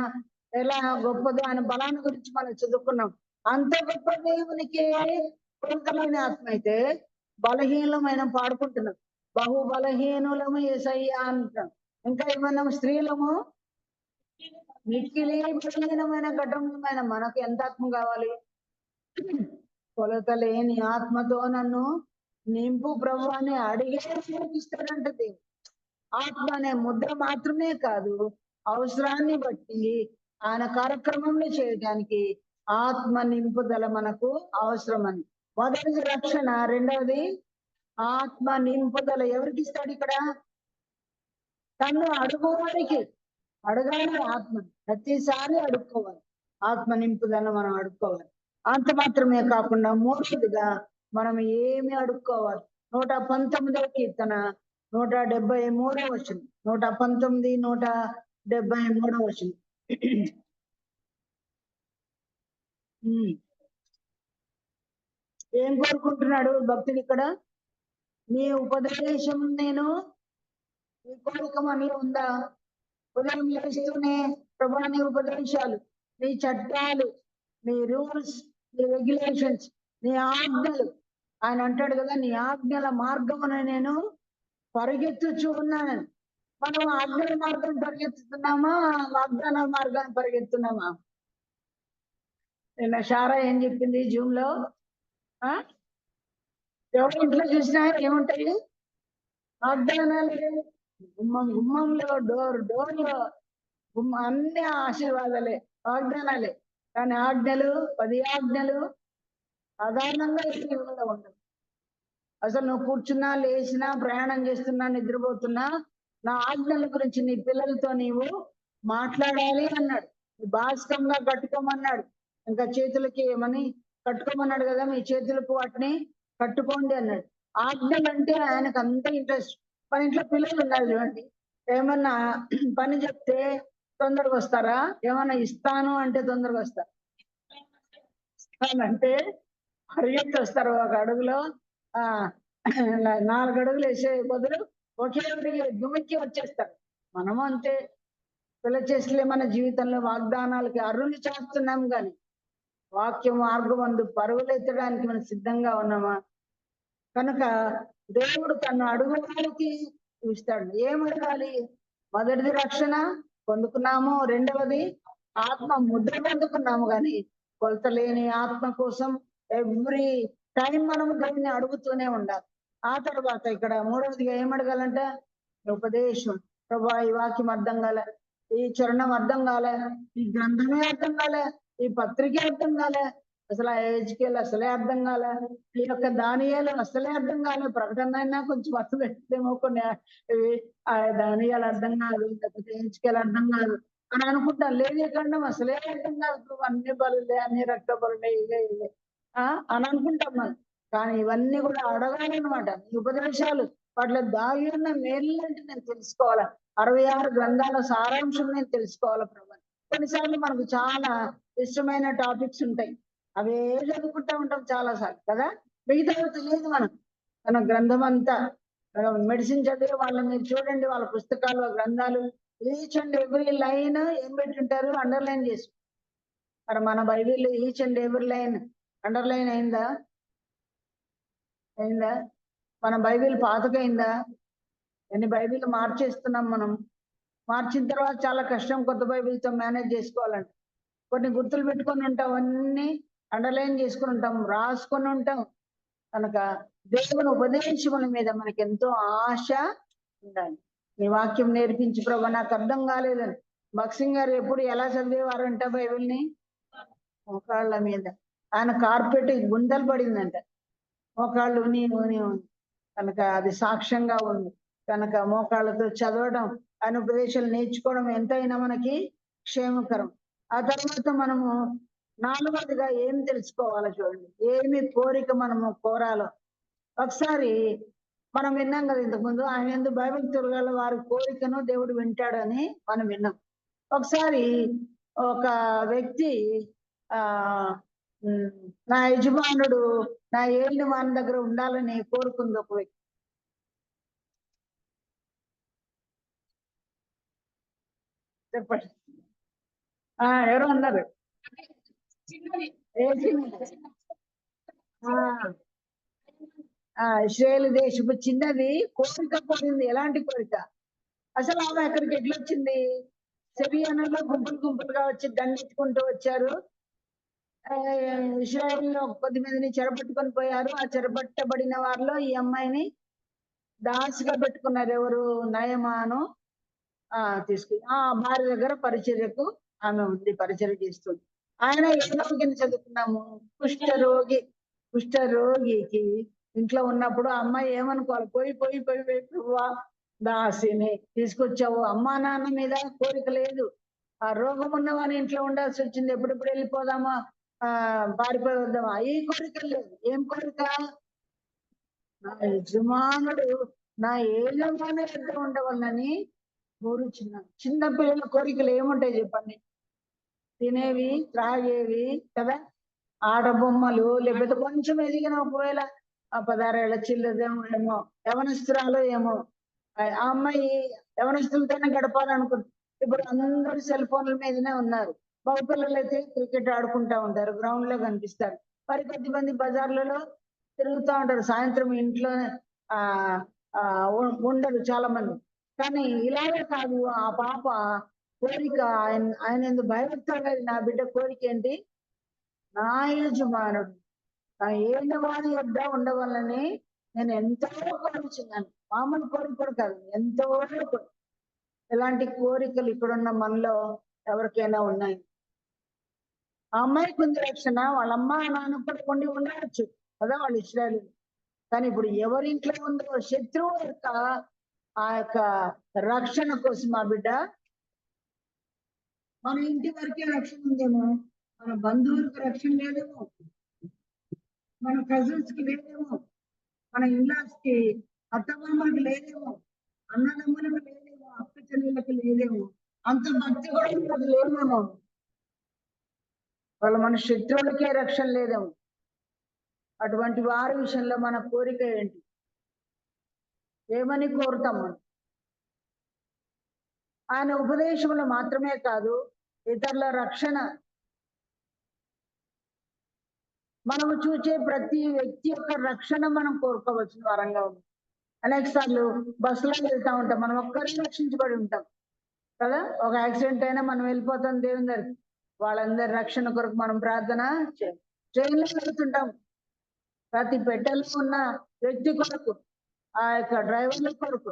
ఎలా గొప్పదో, ఆయన బలాన్ని గురించి మనం చదువుకున్నాం. అంత గొప్ప దేవునికి కొలతమైన ఆత్మ అయితే బలహీనమైన పాడుకుంటున్నాం. బహు బలహీనులము యేసయ్యా అంటాం. ఇంకా ఏమన్నా స్త్రీలము మిక్కిలి బలహీనమైన ఘటమైన మనకు ఎంత ఆత్మ కావాలి? కొలత లేని ఆత్మతో నన్ను నింపు ప్రభు అని అడిగే ఇస్తాడంట దేవుడు. ఆత్మ అనే ముద్ర మాత్రమే కాదు, అవసరాన్ని బట్టి ఆయన కార్యక్రమంలో చేయడానికి ఆత్మ నింపుదల మనకు అవసరమని. మొదటిది రక్షణ, రెండవది ఆత్మ నింపుదల. ఎవరికి ఇస్తాడు ఇక్కడ? తను అడుగువారికి. అడగాలి ఆత్మ, ప్రతిసారి అడుక్కోవాలి. ఆత్మ నింపుదల మనం అడుక్కోవాలి. అంత మాత్రమే కాకుండా మూడవదిగా మనం ఏమి అడుక్కోవాలి? 119వ కీర్తన 173వ వచనం. 119, 173వ వచనం. ఏం కోరుకుంటున్నాడు భక్తుడు ఇక్కడ? నీ ఉపదేశం నేను, నీ కోరిక మనలో ఉందా? ఉదయం లేస్తూనే ప్రభా నీ ఉపదేశాలు, నీ చట్టాలు, నీ రూల్స్, నీ రెగ్యులేషన్స్, నీ ఆజ్ఞలు. ఆయన అంటాడు కదా, నీ ఆజ్ఞల మార్గమున నేను పరిగెత్తుచూ ఉన్నానని. మనం ఆజ్ఞల మార్గం పరిగెత్తుతున్నామా, వాగ్దాన మార్గాన్ని పరిగెత్తున్నామా? నిన్న షారా ఏం చెప్పింది జూమ్ లో? ఎవరి ఇంట్లో చూసినా ఏముంటాయి? వాగ్దానాలు. గుమ్మంలో, డోర్లో అన్ని ఆశీర్వాదాలే, వాగ్దానాలే. కానీ ఆజ్ఞలు, 10 ఆజ్ఞలు సాధారణంగా జీవితంలో ఉండవు. అసలు నువ్వు కూర్చున్నా, లేచినా, ప్రయాణం చేస్తున్నా, నిద్రపోతున్నా నా ఆజ్ఞల గురించి నీ పిల్లలతో నీవు మాట్లాడాలి అన్నాడు. బాస్కంగా కట్టుకోమన్నాడు. ఇంకా చేతులకి ఏమని కట్టుకోమన్నాడు కదా, మీ చేతులకు వాటిని కట్టుకోండి అన్నాడు. ఆజ్ఞలు అంటే ఆయనకు అంత ఇంట్రెస్ట్. మన ఇంట్లో పిల్లలు ఉన్నారు చూడండి, ఏమన్నా పని చెప్తే తొందరగా వస్తారా? ఏమన్నా ఇస్తాను అంటే తొందరగా వస్తారు? అంటే పరిగెత్తి వస్తారు. ఒక అడుగులో 4 అడుగులు వేసే బదులు ఒకే అడుగు దుమికి వచ్చేస్తారు. మనము అంతే. పిల్ల చేసలే మన జీవితంలో వాగ్దానాలకి అరులు చేస్తున్నాం, కానీ వాక్యం మార్గమందు పరుగులెత్తడానికి మనం సిద్ధంగా ఉన్నామా? కనుక దేవుడు తను అడుగువారికి ఇస్తాడు. ఏం అడగాలి? మొదటిది రక్షణ పొందుకున్నాము, రెండవది ఆత్మ ముద్ర పొందుకున్నాము. కానీ కొలత లేని ఆత్మ కోసం ఎవ్రీ టైం మనము దేవుని అడుగుతూనే ఉండాలి. ఆ తర్వాత ఇక్కడ మూడవదిగా ఏం అడగాలంటే ఉపదేశం. ప్రభా ఈ వాక్యం అర్థం కాలే, ఈ చరణం అర్థం కాలే, ఈ గ్రంథమే అర్థం కాలే, ఈ పత్రికే అర్థం కాలే, అసలు ఆ హెచ్కేలు అసలే అర్థం కాలే, ఈ యొక్క దానియాలు అసలే అర్థం కాలే. ప్రకటన అయినా కొంచెం అర్థం పెట్టేమో, కొన్ని ఆ దానియాలు అర్థం కాదు, లేకపోతే హెచ్కేలు అర్థం కాదు అని అనుకుంటాం. లేవికాండం అసలే అర్థం కాదు, అన్ని బలులే, అన్ని రక్త బలులే, ఇవే అని అనుకుంటాం మనం. కానీ ఇవన్నీ కూడా అడగాలన్నమాట. ఈ ఉపదేశాలు వాటిలో దాగి ఉన్న మేలు అంటే నేను తెలుసుకోవాలా. 66 గ్రంథాల సారాంశం నేను తెలుసుకోవాలా ప్రభు. కొన్నిసార్లు మనకు చాలా ఇష్టమైన టాపిక్స్ ఉంటాయి, అవే చదువుకుంటా ఉంటాం చాలా సార్లు కదా. మిగతా తెలియదు మనం. మన గ్రంథం అంతా మెడిసిన్ చదివే వాళ్ళు మీరు చూడండి, వాళ్ళ పుస్తకాలు, గ్రంథాలు ఈచ్ అండ్ ఎవ్రీ లైన్ ఏం పెట్టుంటారు? అండర్లైన్ చేసి. మరి మన Bible each and every line underline అయిందా? మన బైబిల్ పాతకైందా? ఎన్ని బైబిల్ మార్చేస్తున్నాం మనం. మార్చిన తర్వాత చాలా కష్టం కొత్త బైబిల్తో మేనేజ్ చేసుకోవాలంటే. కొన్ని గుర్తులు పెట్టుకొని ఉంటాం, అన్ని అండర్లైన్ చేసుకుని ఉంటాం, రాసుకొని ఉంటాం. కనుక దేవుని ఉపదేశముల మీద మనకి ఎంతో ఆశ ఉండాలి. నీ వాక్యం నేర్పించి ప్రభు నాకు అర్థం కాలేదని. భక్సింగ్ గారు ఎప్పుడు ఎలా చదివేవారంట బైబిల్ని? మోకాళ్ళ మీద. ఆయన కార్పెట్ గుంతలు పడిందంట, మోకాళ్ళు ఊని కనుక అది సాక్ష్యంగా ఉంది. కనుక మోకాళ్ళతో చదవడం, ఆయన ఉపదేశాలు నేర్చుకోవడం ఎంతైనా మనకి క్షేమకరం. ఆ తర్వాత మనము 4వదిగా ఏం తెలుసుకోవాలో చూడండి, ఏమి కోరిక మనము కోరాలో. ఒకసారి మనం విన్నాం కదా ఇంతకుముందు, ఆయన ఎందుకు బైబిల్ తిరగాల వారి కోరికను దేవుడు వింటాడని మనం విన్నాం. ఒకసారి ఒక వ్యక్తి నా యజమానుడు నా ఏళ్ళు వాని దగ్గర ఉండాలని కోరుకుంది ఒక వ్యక్తి. చెప్పండి. ఎవరు అన్నారు? ఇశ్రాయేలు దేశపు చిన్నది కోరిక కోరింది. ఎలాంటి కోరిక? అసలు ఆమె అక్కడికి ఎట్లొచ్చింది? సిరియనులో గుంపులు గుంపులుగా వచ్చి దండెత్తుకుంటూ వచ్చారు. ఇశ్రాయేలులో కొద్ది మందిని చెరపట్టుకొని పోయారు. ఆ చెరపట్టబడిన వారిలో ఈ అమ్మాయిని దాసిగా పెట్టుకున్నారు. ఎవరు? నయమాను తీసుకుని ఆ భార్య దగ్గర పరిచర్యకు ఆమె ఉంది, పరిచర్య చేస్తుంది. ఆయన ఏరోగిని చదువుకున్నాము, కుష్ఠరోగికి ఇంట్లో ఉన్నప్పుడు ఆ అమ్మాయి ఏమనుకోవాలి, పోయి పోయి పోయి పోయి ప్రభువా దాసిని తీసుకొచ్చావు, అమ్మా నాన్న మీద కోరిక లేదు, ఆ రోగం ఉన్నవాని ఇంట్లో ఉండాల్సి వచ్చింది, ఎప్పుడెప్పుడు వెళ్ళిపోదామా, పారిపోయి వద్దామా, ఈ కోరికలు లేదు. ఏం కోరిక? నా యజమానుడు నా ఏజమాని దగ్గర ఉండవాలని కోరుచున్నాను. చిన్న పిల్లల కోరికలు ఏముంటాయి చెప్పండి? తినేవి, త్రాగేవి కదా, ఆట బొమ్మలు, లేకపోతే కొంచెం ఎదిగిన ఒకవేళ 16 ఏళ్ల చిల్లదేమో ఏమో యవనస్తురాలు ఏమో, ఆ అమ్మాయి యవనస్తులతోనే గడపాలనుకుంటుంది. ఇప్పుడు అందరూ సెల్ ఫోన్ల మీదనే ఉన్నారు. మగ పిల్లలు అయితే క్రికెట్ ఆడుకుంటా ఉంటారు, గ్రౌండ్ లో కనిపిస్తారు. మరి కొద్దిమంది బజార్లలో తిరుగుతూ ఉంటారు, సాయంత్రం ఇంట్లోనే ఆ ఉండరు చాలా మంది. కానీ ఇలాగే కాదు, ఆ పాప కోరిక ఆయన ఎందుకు భయపడతాడు? నా బిడ్డ కోరిక ఏంటి? నా యజమానుడు నా ఏజమాని వద్ద ఉండవాలని నేను ఎంతో కోరుచున్నాను. మామూలు కోరిక కాదు, ఎంతో కోరిక. ఇలాంటి కోరికలు ఇక్కడున్న మనలో ఎవరికైనా ఉన్నాయి. ఆ అమ్మాయికి ఉంది రక్షణ, వాళ్ళ అమ్మ నాన్నప్పటి కొండి ఉండవచ్చు కదా, వాళ్ళు ఇష్టాలు. కానీ ఇప్పుడు ఎవరింట్లో ఉందో శత్రువు యొక్క ఆ యొక్క రక్షణ కోసం ఆ బిడ్డ, మన ఇంటి వరకే రక్షణ ఉందేమో, మన బంధువులకు రక్షణ లేదేమో, మన కజిన్స్ కి లేదేమో, మన ఇన్లాస్ కి అత్తమామలకు లేదేమో, అన్నదమ్ములకు లేదేమో, అక్క చెల్లెళ్ళకి లేదేమో, అంత భక్తి కూడా మనకు లేదేమో, వాళ్ళ మన శత్రువులకే రక్షణ లేదేమో. అటువంటి వారి విషయంలో మన కోరిక ఏంటి? ఏమని కోరుతాం మనం? ఆయన ఉపదేశంలో మాత్రమే కాదు, ఇతరుల రక్షణ, మనము చూసే ప్రతి వ్యక్తి యొక్క రక్షణ మనం కోరుకోవలసిన వారంగా ఉంది. అనేక సార్లు బస్సులో వెళ్తా ఉంటాం, మనం ఒక్కరే రక్షించబడి ఉంటాం కదా. ఒక యాక్సిడెంట్ అయినా మనం వెళ్ళిపోతాం దేవుని దగ్గరికి, వాళ్ళందరి రక్షణ కొరకు మనం ప్రార్థన చేయాలి. ట్రైన్లో వెళ్తుంటాం, ప్రతి పెట్టెలో ఉన్న వ్యక్తి కొరకు, ఆ యొక్క డ్రైవర్ల కొరకు,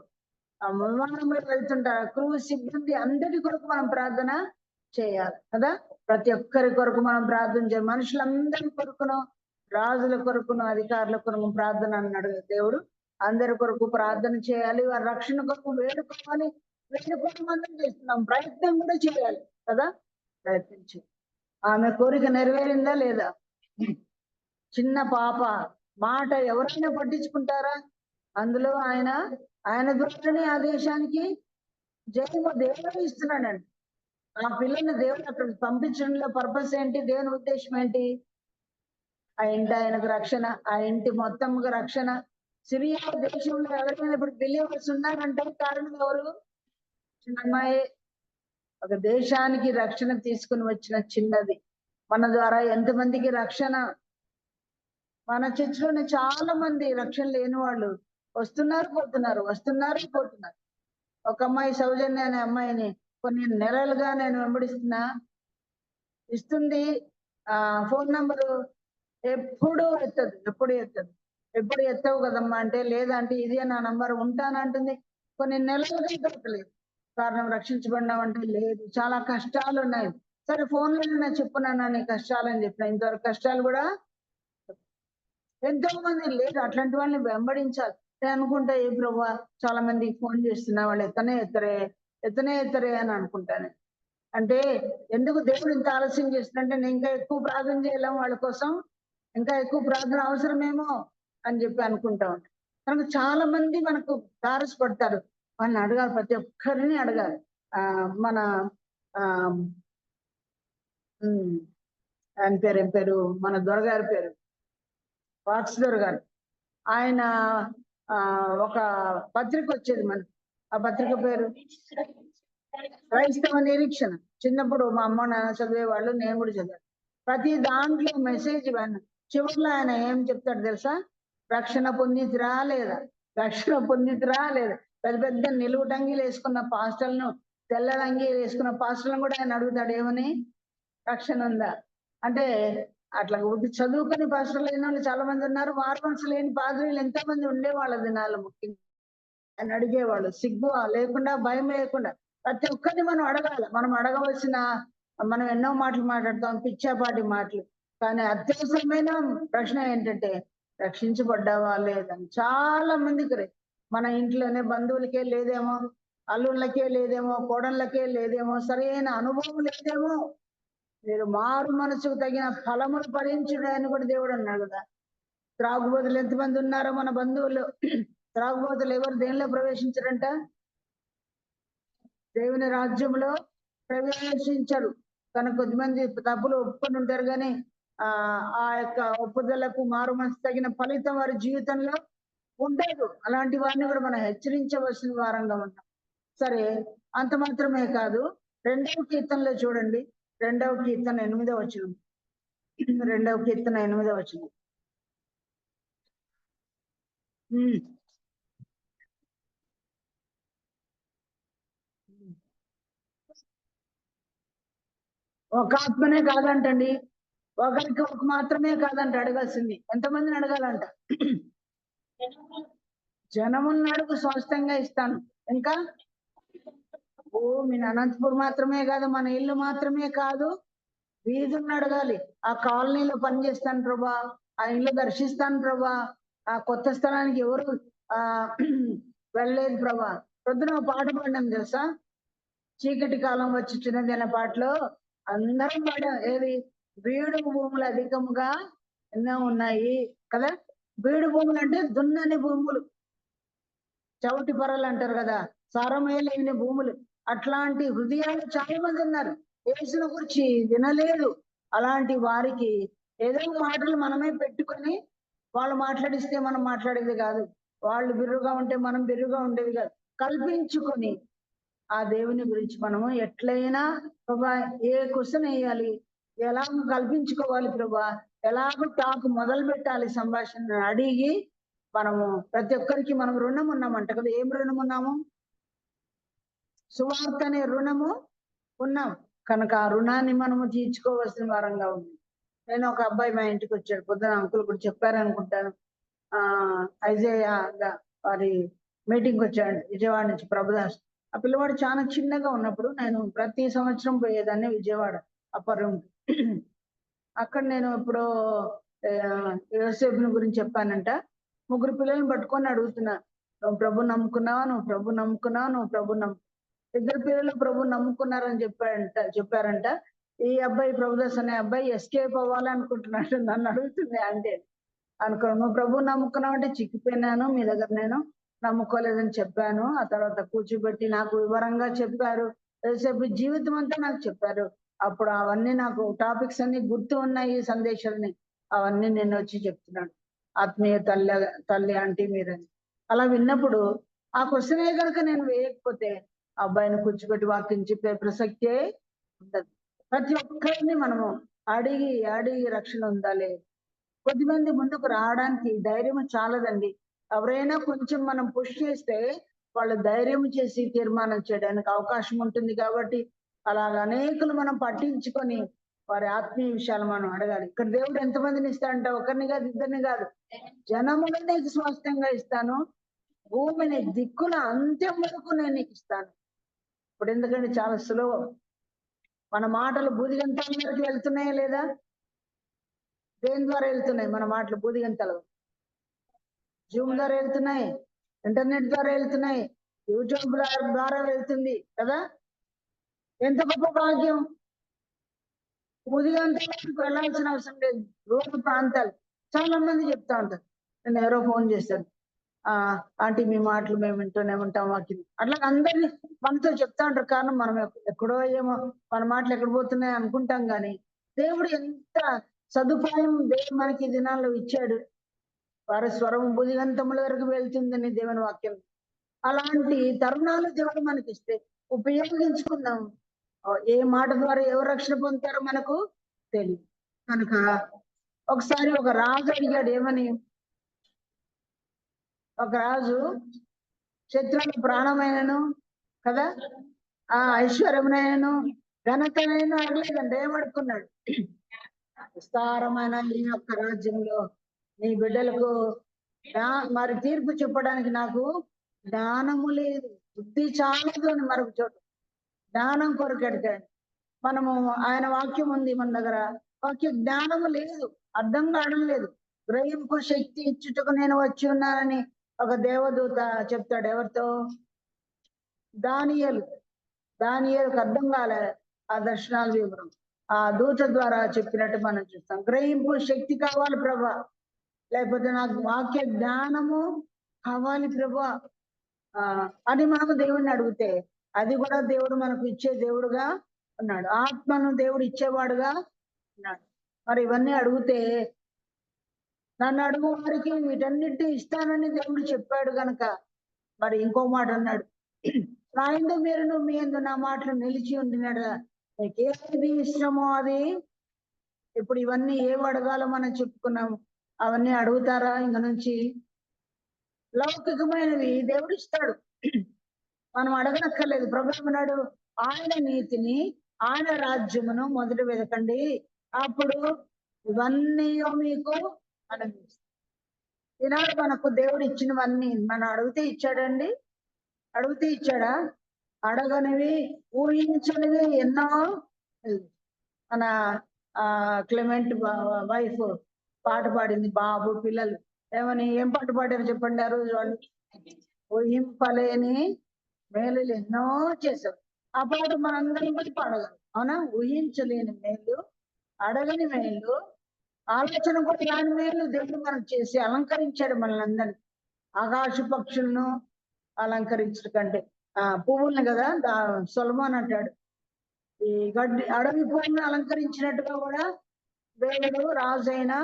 ఆ విమానంలో వెళ్తుంటారు క్రూ సిబ్బంది అందరి కొరకు మనం ప్రార్థన చేయాలి కదా. ప్రతి ఒక్కరి కొరకు మనం ప్రార్థన చేయాలి. మనుషులందరి కొరకును, రాజుల కొరకును, అధికారుల కొరకు ప్రార్థన అన్నాడు దేవుడు. అందరి కొరకు ప్రార్థన చేయాలి, వారి రక్షణ కొరకు వేడుకోవాలి. వేడుకోవడం చేస్తున్నాం, ప్రయత్నం కూడా చేయాలి కదా. ప్రయత్నించి ఆమె కోరిక నెరవేరిందా లేదా? చిన్న పాప మాట ఎవరైనా పట్టించుకుంటారా? అందులో ఆయన ద్వారానే ఆ దేశానికి జయము దేవుడు ఇస్తున్నాడండి. ఆ పిల్లని దేవుడు అక్కడ పంపించడంలో పర్పస్ ఏంటి? దేవుని ఉద్దేశం ఏంటి? ఆ ఇంటి ఆయనకు రక్షణ, ఆ ఇంటి మొత్తంగా రక్షణ. సిరియా దేశంలో ఎవరైనా ఇప్పుడు బిలీవర్స్ ఉన్నారంటే కారణం ఎవరు? చిన్నమ్మాయే. ఒక దేశానికి రక్షణ తీసుకుని వచ్చిన చిన్నది. మన ద్వారా ఎంతమందికి రక్షణ? మన చర్చిలోనే చాలా మంది రక్షణ లేని వాళ్ళు వస్తున్నారు పోతున్నారు, వస్తున్నారు పోతున్నారు. ఒక అమ్మాయి సౌజన్య అనే అమ్మాయిని కొన్ని నెలలుగా నేను వెంబడిస్తున్నా, ఇస్తుంది ఫోన్ నంబరు, ఎప్పుడు ఎత్తవు కదమ్మా అంటే, లేదంటే ఇదే నా నంబర్, ఉంటానంటుంది. కొన్ని నెలలుగా దొరకలేదు. కారణం రక్షించబడినామంటే లేదు, చాలా కష్టాలు ఉన్నాయి. సరే ఫోన్లో నేను చెప్పున్నాను నీ కష్టాలని చెప్పిన, ఇంతవరకు కష్టాలు కూడా ఎంతో మంది లేదు. అట్లాంటి వాళ్ళని వెంబడించాలి. నేను అనుకుంటా, ఏ ప్రభా చాలా మందికి ఫోన్ చేస్తున్నా, వాళ్ళు ఎత్తనే అని అనుకుంటాను. అంటే ఎందుకు దేవుడు ఇంత ఆలస్యం చేస్తుందంటే, నేను ఇంకా ఎక్కువ ప్రార్థన చేయలేం వాళ్ళ కోసం, ఇంకా ఎక్కువ ప్రార్థన అవసరమేమో అని చెప్పి అనుకుంటా ఉంటాను. కనుక చాలా మంది మనకు తారసపడతారు, వాళ్ళని అడగాలి, ప్రతి ఒక్కరిని అడగాలి. మన ఆయన ఏం పేరు, మన దొరగారి పేరు వాక్స్దర్ గారు. ఆయన ఒక పత్రిక వచ్చేది మనకి, ఆ పత్రిక పేరు క్రైస్తవ నిరీక్షణ. చిన్నప్పుడు మా అమ్మ నాన్న చదివేవాళ్ళు, నేను కూడా చదివాను. ప్రతి దాంట్లో మెసేజ్ చివరిలో ఆయన ఏం చెప్తాడు తెలుసా? రక్షణ పొందితురా లేదా, రక్షణ పొందితురా లేదా. పెద్ద పెద్ద నిలువుటంగీలు వేసుకున్న పాస్టర్లను, తెల్ల రంగీలు వేసుకున్న పాస్టర్లను కూడా ఆయన అడుగుతాడు, ఏమని? రక్షణ ఉందా అంటే అట్లా చదువుకుని పాస్టర్లు అయిన వాళ్ళు చాలా మంది ఉన్నారు, మార్మన్స్ లేని పాద్రీలు ఎంతమంది ఉండేవాళ్ళ దినాలు ముఖ్యంగా అని అడిగేవాళ్ళు. సిగ్గు లేకుండా, భయం లేకుండా ప్రతి ఒక్కరిని మనం అడగాలి. మనం అడగవలసిన, మనం ఎన్నో మాటలు మాట్లాడతాం, పిచ్చాపాటి మాటలు. కానీ అత్యవసరమైన ప్రశ్న ఏంటంటే రక్షించబడ్డావా లేదని. చాలా మందికి మన ఇంట్లోనే బంధువులకే లేదేమో, అల్లుళ్ళకే లేదేమో, కోడళ్ళకే లేదేమో, సరైన అనుభవం లేదేమో. మీరు మారు మనసుకు తగిన ఫలములు ఫలించుడు అని కూడా దేవుడు అన్నాడు కదా. త్రాగుబోతులు ఎంతమంది ఉన్నారో మన బంధువులు. త్రాగుబోతులు ఎవరు దేనిలో ప్రవేశించరంట? దేవుని రాజ్యంలో ప్రవేశించరు. కనుక కొద్దిమంది తప్పులు ఒప్పుకొని ఉంటారు, కానీ ఆ యొక్క ఒప్పుదలకు మారు మనసు తగిన ఫలితం వారి జీవితంలో ఉండదు. అలాంటి వారిని కూడా మనం హెచ్చరించవలసిన వారంగా ఉన్నాం. సరే, అంత మాత్రమే కాదు, 2వ కీర్తనలో చూడండి, 2వ కీర్తన 8వ వచనం. 2వ కీర్తన 8వ వచనం. ఒక ఆత్మనే కాదంటండి, ఒకరికి ఒక మాత్రమే కాదంట అడగాల్సింది. ఎంతమందిని అడగాలంట? జనమున్నాడుకు స్పష్టంగా ఇస్తాను. ఇంకా మీ అనంతపూర్ మాత్రమే కాదు, మన ఇల్లు మాత్రమే కాదు, వీధులను అడగాలి. ఆ కాలనీలో పనిచేస్తాను ప్రభా, ఆ ఇల్లు దర్శిస్తాను ప్రభా, ఆ కొత్త స్థలానికి ఎవరు వెళ్ళలేదు ప్రభా. పొద్దున పాట పాడినాం తెలుసా, చీకటి కాలం వచ్చినది అనే పాటలో అందరం పాడాం. ఏది? బీడు భూములు అధికముగా ఎన్నో ఉన్నాయి కదా. బీడు భూములు అంటే దున్నని భూములు, చవిటి పొరలు అంటారు కదా, సారమే లేని భూములు. అట్లాంటి హృదయాలు చాలా మంది ఉన్నారు, యేసుని గురించి వినలేదు. అలాంటి వారికి ఏదో మాటలు మనమే పెట్టుకొని వాళ్ళు మాట్లాడిస్తే మనం మాట్లాడేది కాదు, వాళ్ళు బిర్రుగా ఉంటే మనం బిర్రుగా ఉండేది కాదు, కల్పించుకొని ఆ దేవుని గురించి మనము ఎట్లయినా ప్రభా ఏ క్వశ్చన్ వేయాలి, ఎలా కల్పించుకోవాలి ప్రభా, ఎలాగో టాక్ మొదలు పెట్టాలి, సంభాషణ అడిగి మనము ప్రతి ఒక్కరికి మనం రుణం ఉన్నామంట కదా. ఏం రుణం ఉన్నాము? సువార్త అనే రుణము ఉన్నాం. కనుక ఆ రుణాన్ని మనము తీర్చుకోవాల్సిన వారంగా ఉంది. నేను ఒక అబ్బాయి మా ఇంటికి వచ్చాడు, పొద్దున అంకుల్ కూడా చెప్పారనుకుంటాను. ఐజేయ వారి మీటింగ్ వచ్చాడు విజయవాడ నుంచి, ప్రభుదాస్. ఆ పిల్లవాడు చాలా చిన్నగా ఉన్నప్పుడు నేను ప్రతి సంవత్సరం పోయేదాన్ని విజయవాడ అప్పర్ రూమ్. అక్కడ నేను ఇప్పుడు యోసేపుని గురించి చెప్పానంట. 3 పిల్లల్ని పట్టుకొని అడుగుతున్నా, నువ్వు ప్రభు నమ్ముకున్నావా, నువ్వు ప్రభు నమ్ముకున్నావా, నువ్వు ప్రభు 2 పిల్లలు ప్రభు నమ్ముకున్నారని చెప్పారంట. ఈ అబ్బాయి ప్రభుదాస్ అనే అబ్బాయి ఎస్కేప్ అవ్వాలనుకుంటున్నాడు. నన్ను అడుగుతుంది అంటే నువ్వు ప్రభు నమ్ముకున్నావు అంటే చిక్కిపోయినాను, మీ దగ్గర నేను నమ్ముకోలేదని చెప్పాను. ఆ తర్వాత కూర్చోబెట్టి నాకు వివరంగా చెప్పారు, యోసేపు జీవితం అంతా నాకు చెప్పారు. అప్పుడు అవన్నీ నాకు టాపిక్స్ అన్ని గుర్తు ఉన్నాయి, సందేశాలని అవన్నీ నేను వచ్చి చెప్తున్నాను. ఆత్మీయ తల్లి అంటే మీరని అలా విన్నప్పుడు ఆ క్వశ్చనే కనుక నేను వేయకపోతే అబ్బాయిని కూర్చోబెట్టి వాక్యం చెప్పే ప్రసక్తే ఉండదు. ప్రతి ఒక్కరిని మనము అడిగి అడిగి రక్షణ ఉండాలి. కొద్దిమంది ముందుకు రావడానికి ధైర్యం చాలదండి. ఎవరైనా కొంచెం మనం పుష్ చేస్తే వాళ్ళు ధైర్యం చేసి తీర్మానం చేయడానికి అవకాశం ఉంటుంది. కాబట్టి అలాగ అనేకులు మనం పట్టించుకొని వారి ఆత్మీయ విషయాలు మనం అడగాలి. ఇక్కడ దేవుడు ఎంతమందిని ఇస్తాడంట? ఒకరిని కాదు, ఇద్దరిని కాదు, జనములను నీకు స్పష్టంగా ఇస్తాను, భూమిని దిక్కుల అంత్యం వరకు నేను నీకు ఇస్తాను. ఇప్పుడు ఎందుకంటే చాలా సులువు, మన మాటలు బూదిగంతాల వరకు వెళ్తున్నాయా లేదా? దేని ద్వారా వెళ్తున్నాయి మన మాటలు? బూదిగంతలు జూమ్ ద్వారా వెళ్తున్నాయి, ఇంటర్నెట్ ద్వారా వెళ్తున్నాయి, యూట్యూబ్ ద్వారా వెళ్తుంది కదా. ఎంత గొప్ప భాగ్యం! బూదిగంతలకు వెళ్ళాల్సిన అవసరం లేదు. దూర ప్రాంతాలు చాలా మంది చెప్తా ఉంటారు. నేను ఎవరో ఫోన్ చేశారు, ఆంటీ మీ మాటలు మేము వింటూనే ఉంటాం వాక్యం, అట్లా అందరినీ మనతో చెప్తా ఉంటారు. కారణం మనం ఎక్కడో ఏమో మన మాటలు ఎక్కడ పోతున్నాయి అనుకుంటాం, కానీ దేవుడు ఎంత సదుపాయం దేవుడు మనకి ఈ దినాల్లో ఇచ్చాడు. వారి స్వరం బుదిగంతముల వరకు వెళ్తుందని దేవుని వాక్యం. అలాంటి తరుణాలు దేవుడు మనకి ఇస్తే ఉపయోగించుకుందాం. ఏ మాట ద్వారా ఎవరు రక్షణ పొందుతారో మనకు తెలియదు. కనుక ఒకసారి ఒక రాజు అడిగాడు, ఏమని? ఒక రాజు శత్రువులు ప్రాణమైనను కదా, ఐశ్వర్యమునైనను ఘనతనైనా అడగలేదంటే ఏమడుకున్నాడు? విస్తారమైన ఈ యొక్క రాజ్యంలో నీ బిడ్డలకు మరి తీర్పు చెప్పడానికి నాకు జ్ఞానము లేదు, బుద్ధి చాలదు అని మరొక చోటు జ్ఞానం కొరకెడతాడు. మనము ఆయన వాక్యం ఉంది మన దగ్గర, వాక్య జ్ఞానము లేదు, అర్థం కావడం లేదు. గ్రహింపు శక్తి ఇచ్చుటకు నేను వచ్చి ఉన్నానని ఒక దేవదూత చెప్తాడు. ఎవరితో? దానియేలుకు అర్థం కాలే ఆ దర్శనాల వివరం. ఆ దూత ద్వారా చెప్పినట్టు మనం చూస్తాం. గ్రహింపు శక్తి కావాలి ప్రభా, లేకపోతే నాకు వాక్య జ్ఞానము కావాలి ప్రభా అని మనము దేవుడిని అడిగితే అది కూడా దేవుడు మనకు ఇచ్చే దేవుడుగా ఉన్నాడు. ఆత్మను దేవుడు ఇచ్చేవాడుగా ఉన్నాడు. మరి ఇవన్నీ అడిగితే నన్ను అడుగు వారికి వీటన్నిటిని ఇస్తానని దేవుడు చెప్పాడు గనక మరి ఇంకో మాట అన్నాడు, రాయిందో మీరు మీ ఎందు నా మాటలు నిలిచి ఉండినాడు. మీకు ఏది ఇష్టమో అది. ఇప్పుడు ఇవన్నీ ఏవి అడగాలో మనం చెప్పుకున్నాము, అవన్నీ అడుగుతారా? ఇంక నుంచి లౌకికమైనవి దేవుడు ఇస్తాడు, మనం అడగనక్కర్లేదు. ప్రభు అన్నాడు, ఆయన నీతిని ఆయన రాజ్యమును మొదట వెతకండి, అప్పుడు ఇవన్నీ మీకు అనుభవిస్తాయి. ఈనాడు మనకు దేవుడు ఇచ్చినవన్నీ మనం అడిగితే ఇచ్చాడండి? అడిగితే ఇచ్చాడా? అడగనివి ఊహించనివి ఎన్నో. మన క్లెమెంట్ వైఫ్ పాట పాడింది, బాబు పిల్లలు ఏం పాట పాడారు చెప్పండి ఆ రోజు వాళ్ళు? ఊహింపలేని మేలు ఎన్నో చేశారు. ఆ పాట మనందరం బట్టి పాడగలం, అవునా? ఊహించలేని మేలు, అడగని మేలు, ఆలోచన కూడా రాని మేలు దేవుడు మనకు చేసి అలంకరించాడు మనల్ని అందరినీ. ఆకాశ పక్షులను అలంకరించడం కంటే పువ్వుల్ని కదా సొలొమోను అంటాడు, ఈ గడ్డి అడవి పువ్వులను అలంకరించినట్టుగా కూడా దేవుడు రాజైన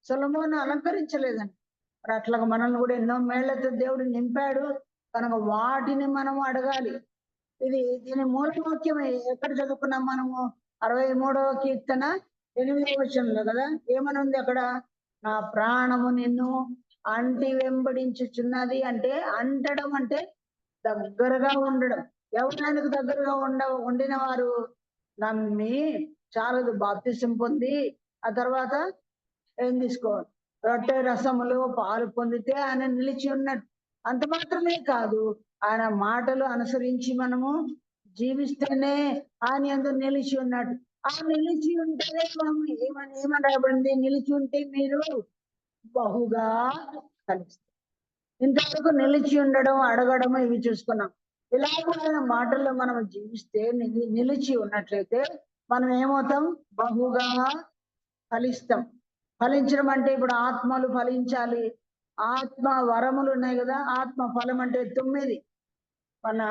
సొలొమోను అలంకరించలేదండి. మరి అట్లాగా మనల్ని కూడా ఎన్నో మేళ్లతో దేవుడు నింపాడు కనుక వాటిని మనం అడగాలి. దీని మూలవాక్యం ఎక్కడ చదువుకున్నాం మనము? 63వ కీర్తన 8వ వచనంలో కదా. ఏమని ఉంది అక్కడ? నా ప్రాణము నిన్ను అంటి వెంబడించుచున్నది. అంటే అంటడం అంటే దగ్గరగా ఉండడం. ఎవరానికి దగ్గరగా ఉండిన వారు నమ్మి చాలదు, బాప్తిసం పొంది ఆ తర్వాత ఏం తీసుకోవాలి? రొట్టె రసములు పాలు పొందితే ఆయన నిలిచి ఉన్నట్టు. అంత మాత్రమే కాదు, ఆయన మాటలు అనుసరించి మనము జీవిస్తేనే ఆయన యందు నిలిచి ఉన్నట్టు. ఆ నిలిచి ఉంటేనే ఏమని రాబడింది? నిలిచి ఉంటే మీరు బహుగా కలుస్తారు. ఇంతవరకు నిలిచి ఉండడం, అడగడం ఇవి చూసుకున్నాం. ఇలాగ మాటల్లో మనం జీవిస్తే నిలిచి ఉన్నట్లయితే మనం ఏమవుతాం? బహుగా ఫలిస్తాం. ఫలించడం అంటే ఇప్పుడు ఆత్మలు ఫలించాలి, ఆత్మ వరములు ఉన్నాయి కదా. ఆత్మ ఫలం అంటే 9 మన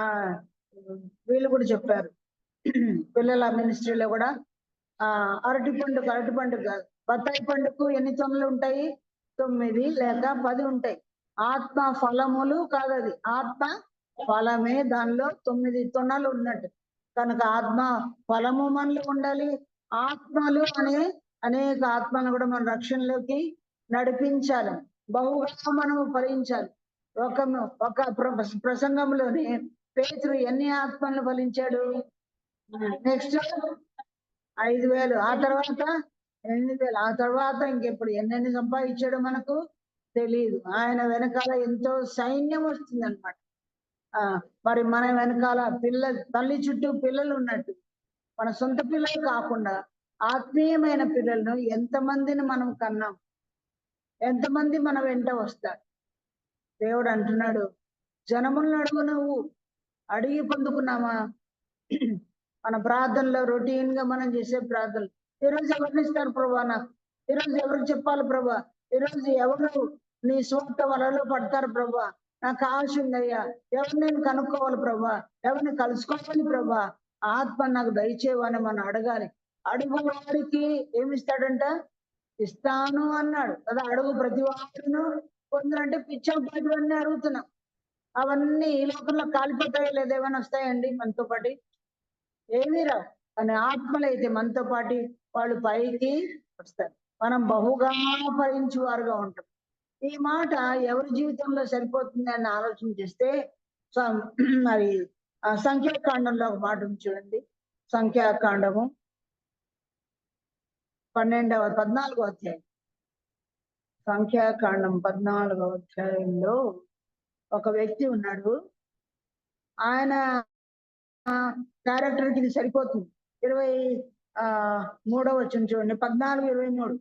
వీళ్ళు కూడా చెప్పారు పిల్లల మినిస్ట్రీలో కూడా. అరటి పండు కాదు, బత్తాయి పండుకు ఎన్ని తొనలు ఉంటాయి? 9 లేక 10 ఉంటాయి. ఆత్మ ఫలములు కాదు, అది ఆత్మ ఫలమే. దానిలో 9 తొనలు ఉన్నట్టు కనుక ఆత్మ ఫలము మనలో ఉండాలి. ఆత్మలు అనేక ఆత్మలను కూడా మన రక్షణలోకి నడిపించాలి, బహుగా మనము ఫలించాలి. ఒక ప్రసంగంలోనే పేతురు ఎన్ని ఆత్మలను ఫలించాడు? నెక్స్ట్ 5,000, ఆ తర్వాత 8,000, ఆ తర్వాత ఇంకెప్పుడు ఎన్నెన్ని సంపాదించాడో మనకు తెలియదు. ఆయన వెనకాల ఎంతో సైన్యం వస్తుంది అనమాట. మరి మన వెనకాల తల్లి చుట్టూ పిల్లలు ఉన్నట్టు మన సొంత పిల్లలు కాకుండా ఆత్మీయమైన పిల్లలను ఎంతమందిని మనం కన్నాం, ఎంతమంది మన వెంట వస్తారు. దేవుడు అంటున్నాడు, జనములను అడుగు, నువ్వు అడిగి పొందుకున్నామా? మన ప్రార్థనలో రొటీన్ గా మనం చేసే ప్రార్థనలు, ఈరోజు ఎవరిని ఇస్తారు ప్రభా నాకు? ఈరోజు ఎవరికి చెప్పాలి ప్రభా? ఈరోజు ఎవరు నీ స్వార్థ వలలో పడతారు ప్రభా? నాకు ఆశ ఉందయ్యా, ఎవరు నేను కనుక్కోవాలి ప్రభా, ఎవరిని కలుసుకోవాలి ప్రభా, ఆత్మ నాకు దయచేవని మనం అడగాలి. అడుగు వారికి ఏమిస్తాడంట? ఇస్తాను అన్నాడు కదా. అడుగు ప్రతి వాడును కొందరంటే పిచ్చవన్నీ అడుగుతున్నాం. అవన్నీ ఈ లోకంలో కాలిపోతాయి, లేదా ఏమైనా వస్తాయండి మనతో పాటు? ఏమీ రావు. కానీ ఆత్మలు అయితే మనతో పాటు వాళ్ళు పైకి వస్తారు, మనం బహుగా ఫలించు వారుగా ఉంటాం. ఈ మాట ఎవరి జీవితంలో సరిపోతుంది అని ఆలోచన చేస్తే మరి సంఖ్యాకాండంలో ఒక మాట ఉంది చూడండి. సంఖ్యాకాండము 14వ అధ్యాయం, సంఖ్యాకాండం 14వ అధ్యాయంలో ఒక వ్యక్తి ఉన్నాడు. ఆయన క్యారెక్టర్కి ఇది సరిపోతుంది. 23వ వచనం చూడండి, 14:23.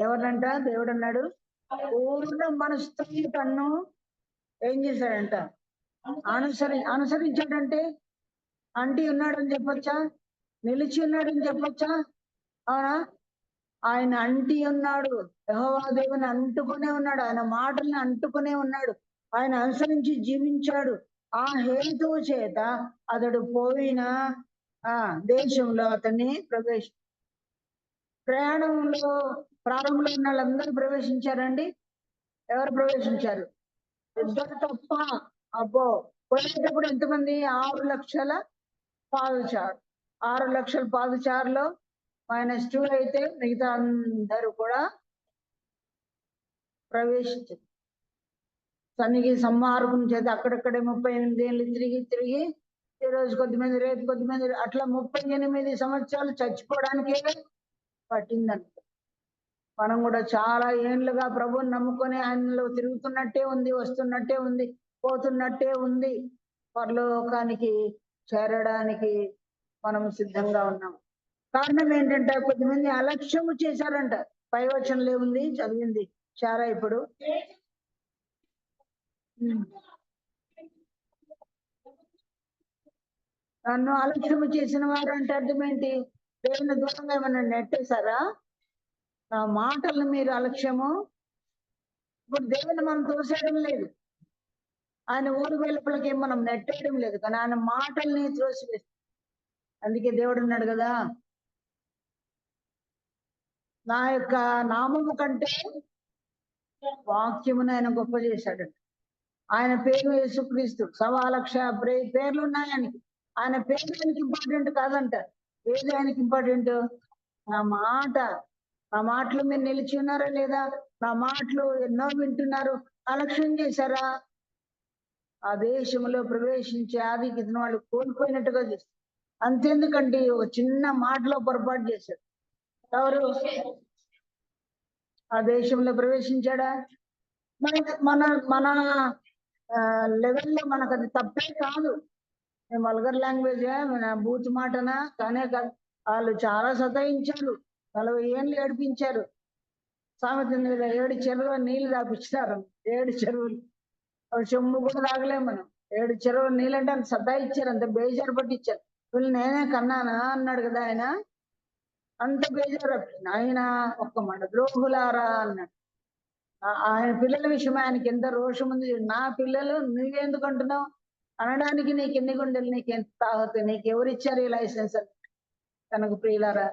ఎవరినంట దేవుడు అన్నాడు, పూర్ణ మనసుతో తన్ను ఏం చేశాడంట, అనుసరించాడంటే అంటి ఉన్నాడని చెప్పొచ్చా, నిలిచి ఉన్నాడని చెప్పొచ్చా? అవునా? ఆయన అంటి ఉన్నాడు, యెహోవా దేవుని అంటుకునే ఉన్నాడు, ఆయన మాటల్ని అంటుకునే ఉన్నాడు, ఆయన అనుసరించి జీవించాడు. ఆ హేతువు చేత అతడు పోయిన దేశంలో అతన్ని ప్రయాణంలో ప్రారంభంలో ఉన్న వాళ్ళందరూ ప్రవేశించారండి. ఎవరు ప్రవేశించారు? ఇద్దరు తప్ప. అబ్బో, పోయేటప్పుడు ఎంతమంది? 6 లక్షల పాదచారు. 6 లక్షల పాదచారులో -2 అయితే మిగతా అందరూ కూడా ప్రవేశించారు. సన్నిధి సంహారకం చేత అక్కడక్కడే 38 ఏళ్ళు తిరిగి ఈ రోజు కొద్దిమంది, రేపు కొద్దిమంది, అట్లా 38 సంవత్సరాలు చచ్చిపోవడానికే పట్టిందంట. మనం కూడా చాలా ఏండ్లుగా ప్రభువుని నమ్ముకొని ఆయనలో తిరుగుతున్నట్టే ఉంది, వస్తున్నట్టే ఉంది, పోతున్నట్టే ఉంది. పరలోకానికి చేరడానికి మనం సిద్ధంగా ఉన్నాం. కారణం ఏంటంటే కొద్దిమంది అలక్ష్యము చేశారంట. పై వచనంలో ఉంది, చదివింది చారా ఇప్పుడు. నన్ను అలక్ష్యము చేసిన వారు అంటే అర్థం ఏంటి? దేవుని దూరంగా ఏమన్నా నెట్టేశారా? నా మాటలను మీరు అలక్ష్యము. ఇప్పుడు దేవుని మనం తోసేయడం లేదు, ఆయన ఊరు వెలుపలకి మనం నెట్టేయడం లేదు, కానీ ఆయన మాటల్ని త్రోసివేస్తాం. అందుకే దేవుడు అన్నాడు కదా, నా యొక్క నామము కంటే వాక్యమును ఆయన గొప్ప చేశాడు. ఆయన పేరు యేసుక్రీస్తు. 1,00,000 పేర్లు ఉన్నాయని. ఆయన పేరు ఆయనకి ఇంపార్టెంట్ కాదంట. ఏది ఆయనకి ఇంపార్టెంట్? నా మాటలు మీరు నిలిచి ఉన్నారా లేదా? నా మాటలు ఎన్నో వింటున్నారు, అలక్ష్యం చేశారా? ఆ దేశంలో ప్రవేశించే ఆధిక్యతను వాళ్ళు కోల్పోయినట్టుగా చేస్తారు. అంతెందుకండి, ఒక చిన్న మాటలో పొరపాటు చేశారు. ఎవరు? ఆ దేశంలో ప్రవేశించాడా? మన మన లెవెల్లో మనకు అది తప్పే కాదు. వల్గర్ లాంగ్వేజ్, బూత్ మాటనా? కానే కాదు. వాళ్ళు చాలా సతాయించారు, 40 ఏళ్ళు ఏడిపించారు. సామెత 7 చెరువుల నీళ్లు తాపించినారు. 7 చెరువులు చెమ్ము కూడా తాగలేము మనం. 7 చెరువుల నీళ్ళంటే అంత సతాయించారు, అంత బేజారు పట్టించారు. వీళ్ళు నేనే కన్నానా అన్నాడు కదా ఆయన. అంత బేజారు. ఆయన ఒక్క మన ద్రోహులారా అన్నాడు. ఆయన పిల్లల విషయం ఆయనకి ఎంత రోషం ఉంది. నా పిల్లలు నువ్వెందుకు అంటున్నావు అనడానికి నీకు ఎన్ని గుండెలు, నీకెంత తాహత, నీకు ఎవరిచ్చారు ఈ లైసెన్స్ అని. తనకు ప్రియులారా,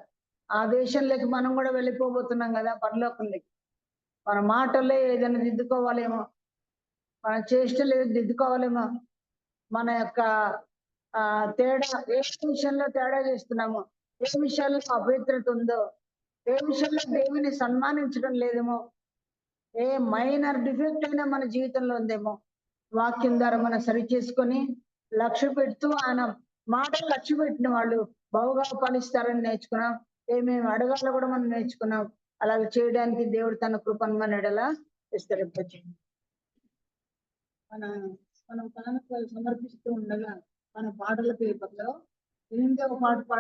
ఆ దేశంలోకి మనం కూడా వెళ్ళిపోబోతున్నాం కదా, పరలోకంలోకి. మన మాటల్లో ఏదైనా దిద్దుకోవాలేమో, మన చేష్టలు ఏది దిద్దుకోవాలేమో, మన యొక్క తేడా ఏ విషయంలో తేడా చేస్తున్నామో, ఏ విషయాల్లో అపవిత్రత ఉందో, ఏ విషయంలో దేవుని సన్మానించడం లేదేమో, ఏ మైనర్ డిఫెక్ట్ అయినా మన జీవితంలో ఉందేమో, వాక్యం ద్వారా మనం సరి చేసుకొని లక్ష్య పెడుతూ ఆయన మాటలు లక్ష్య పెట్టిన వాళ్ళు బహుగా ఫలిస్తారని నేర్చుకున్నాం. ఏమేమి అడగాలో కూడా మనం నేర్చుకున్నాం. అలాగే చేయడానికి దేవుడు తన కృపను మన ఎడల విస్తరింపచేయండి. మనం కానుకలు సమర్పిస్తూ ఉండగా మన పాటల పేపర్లో 8వ పాట పాడు.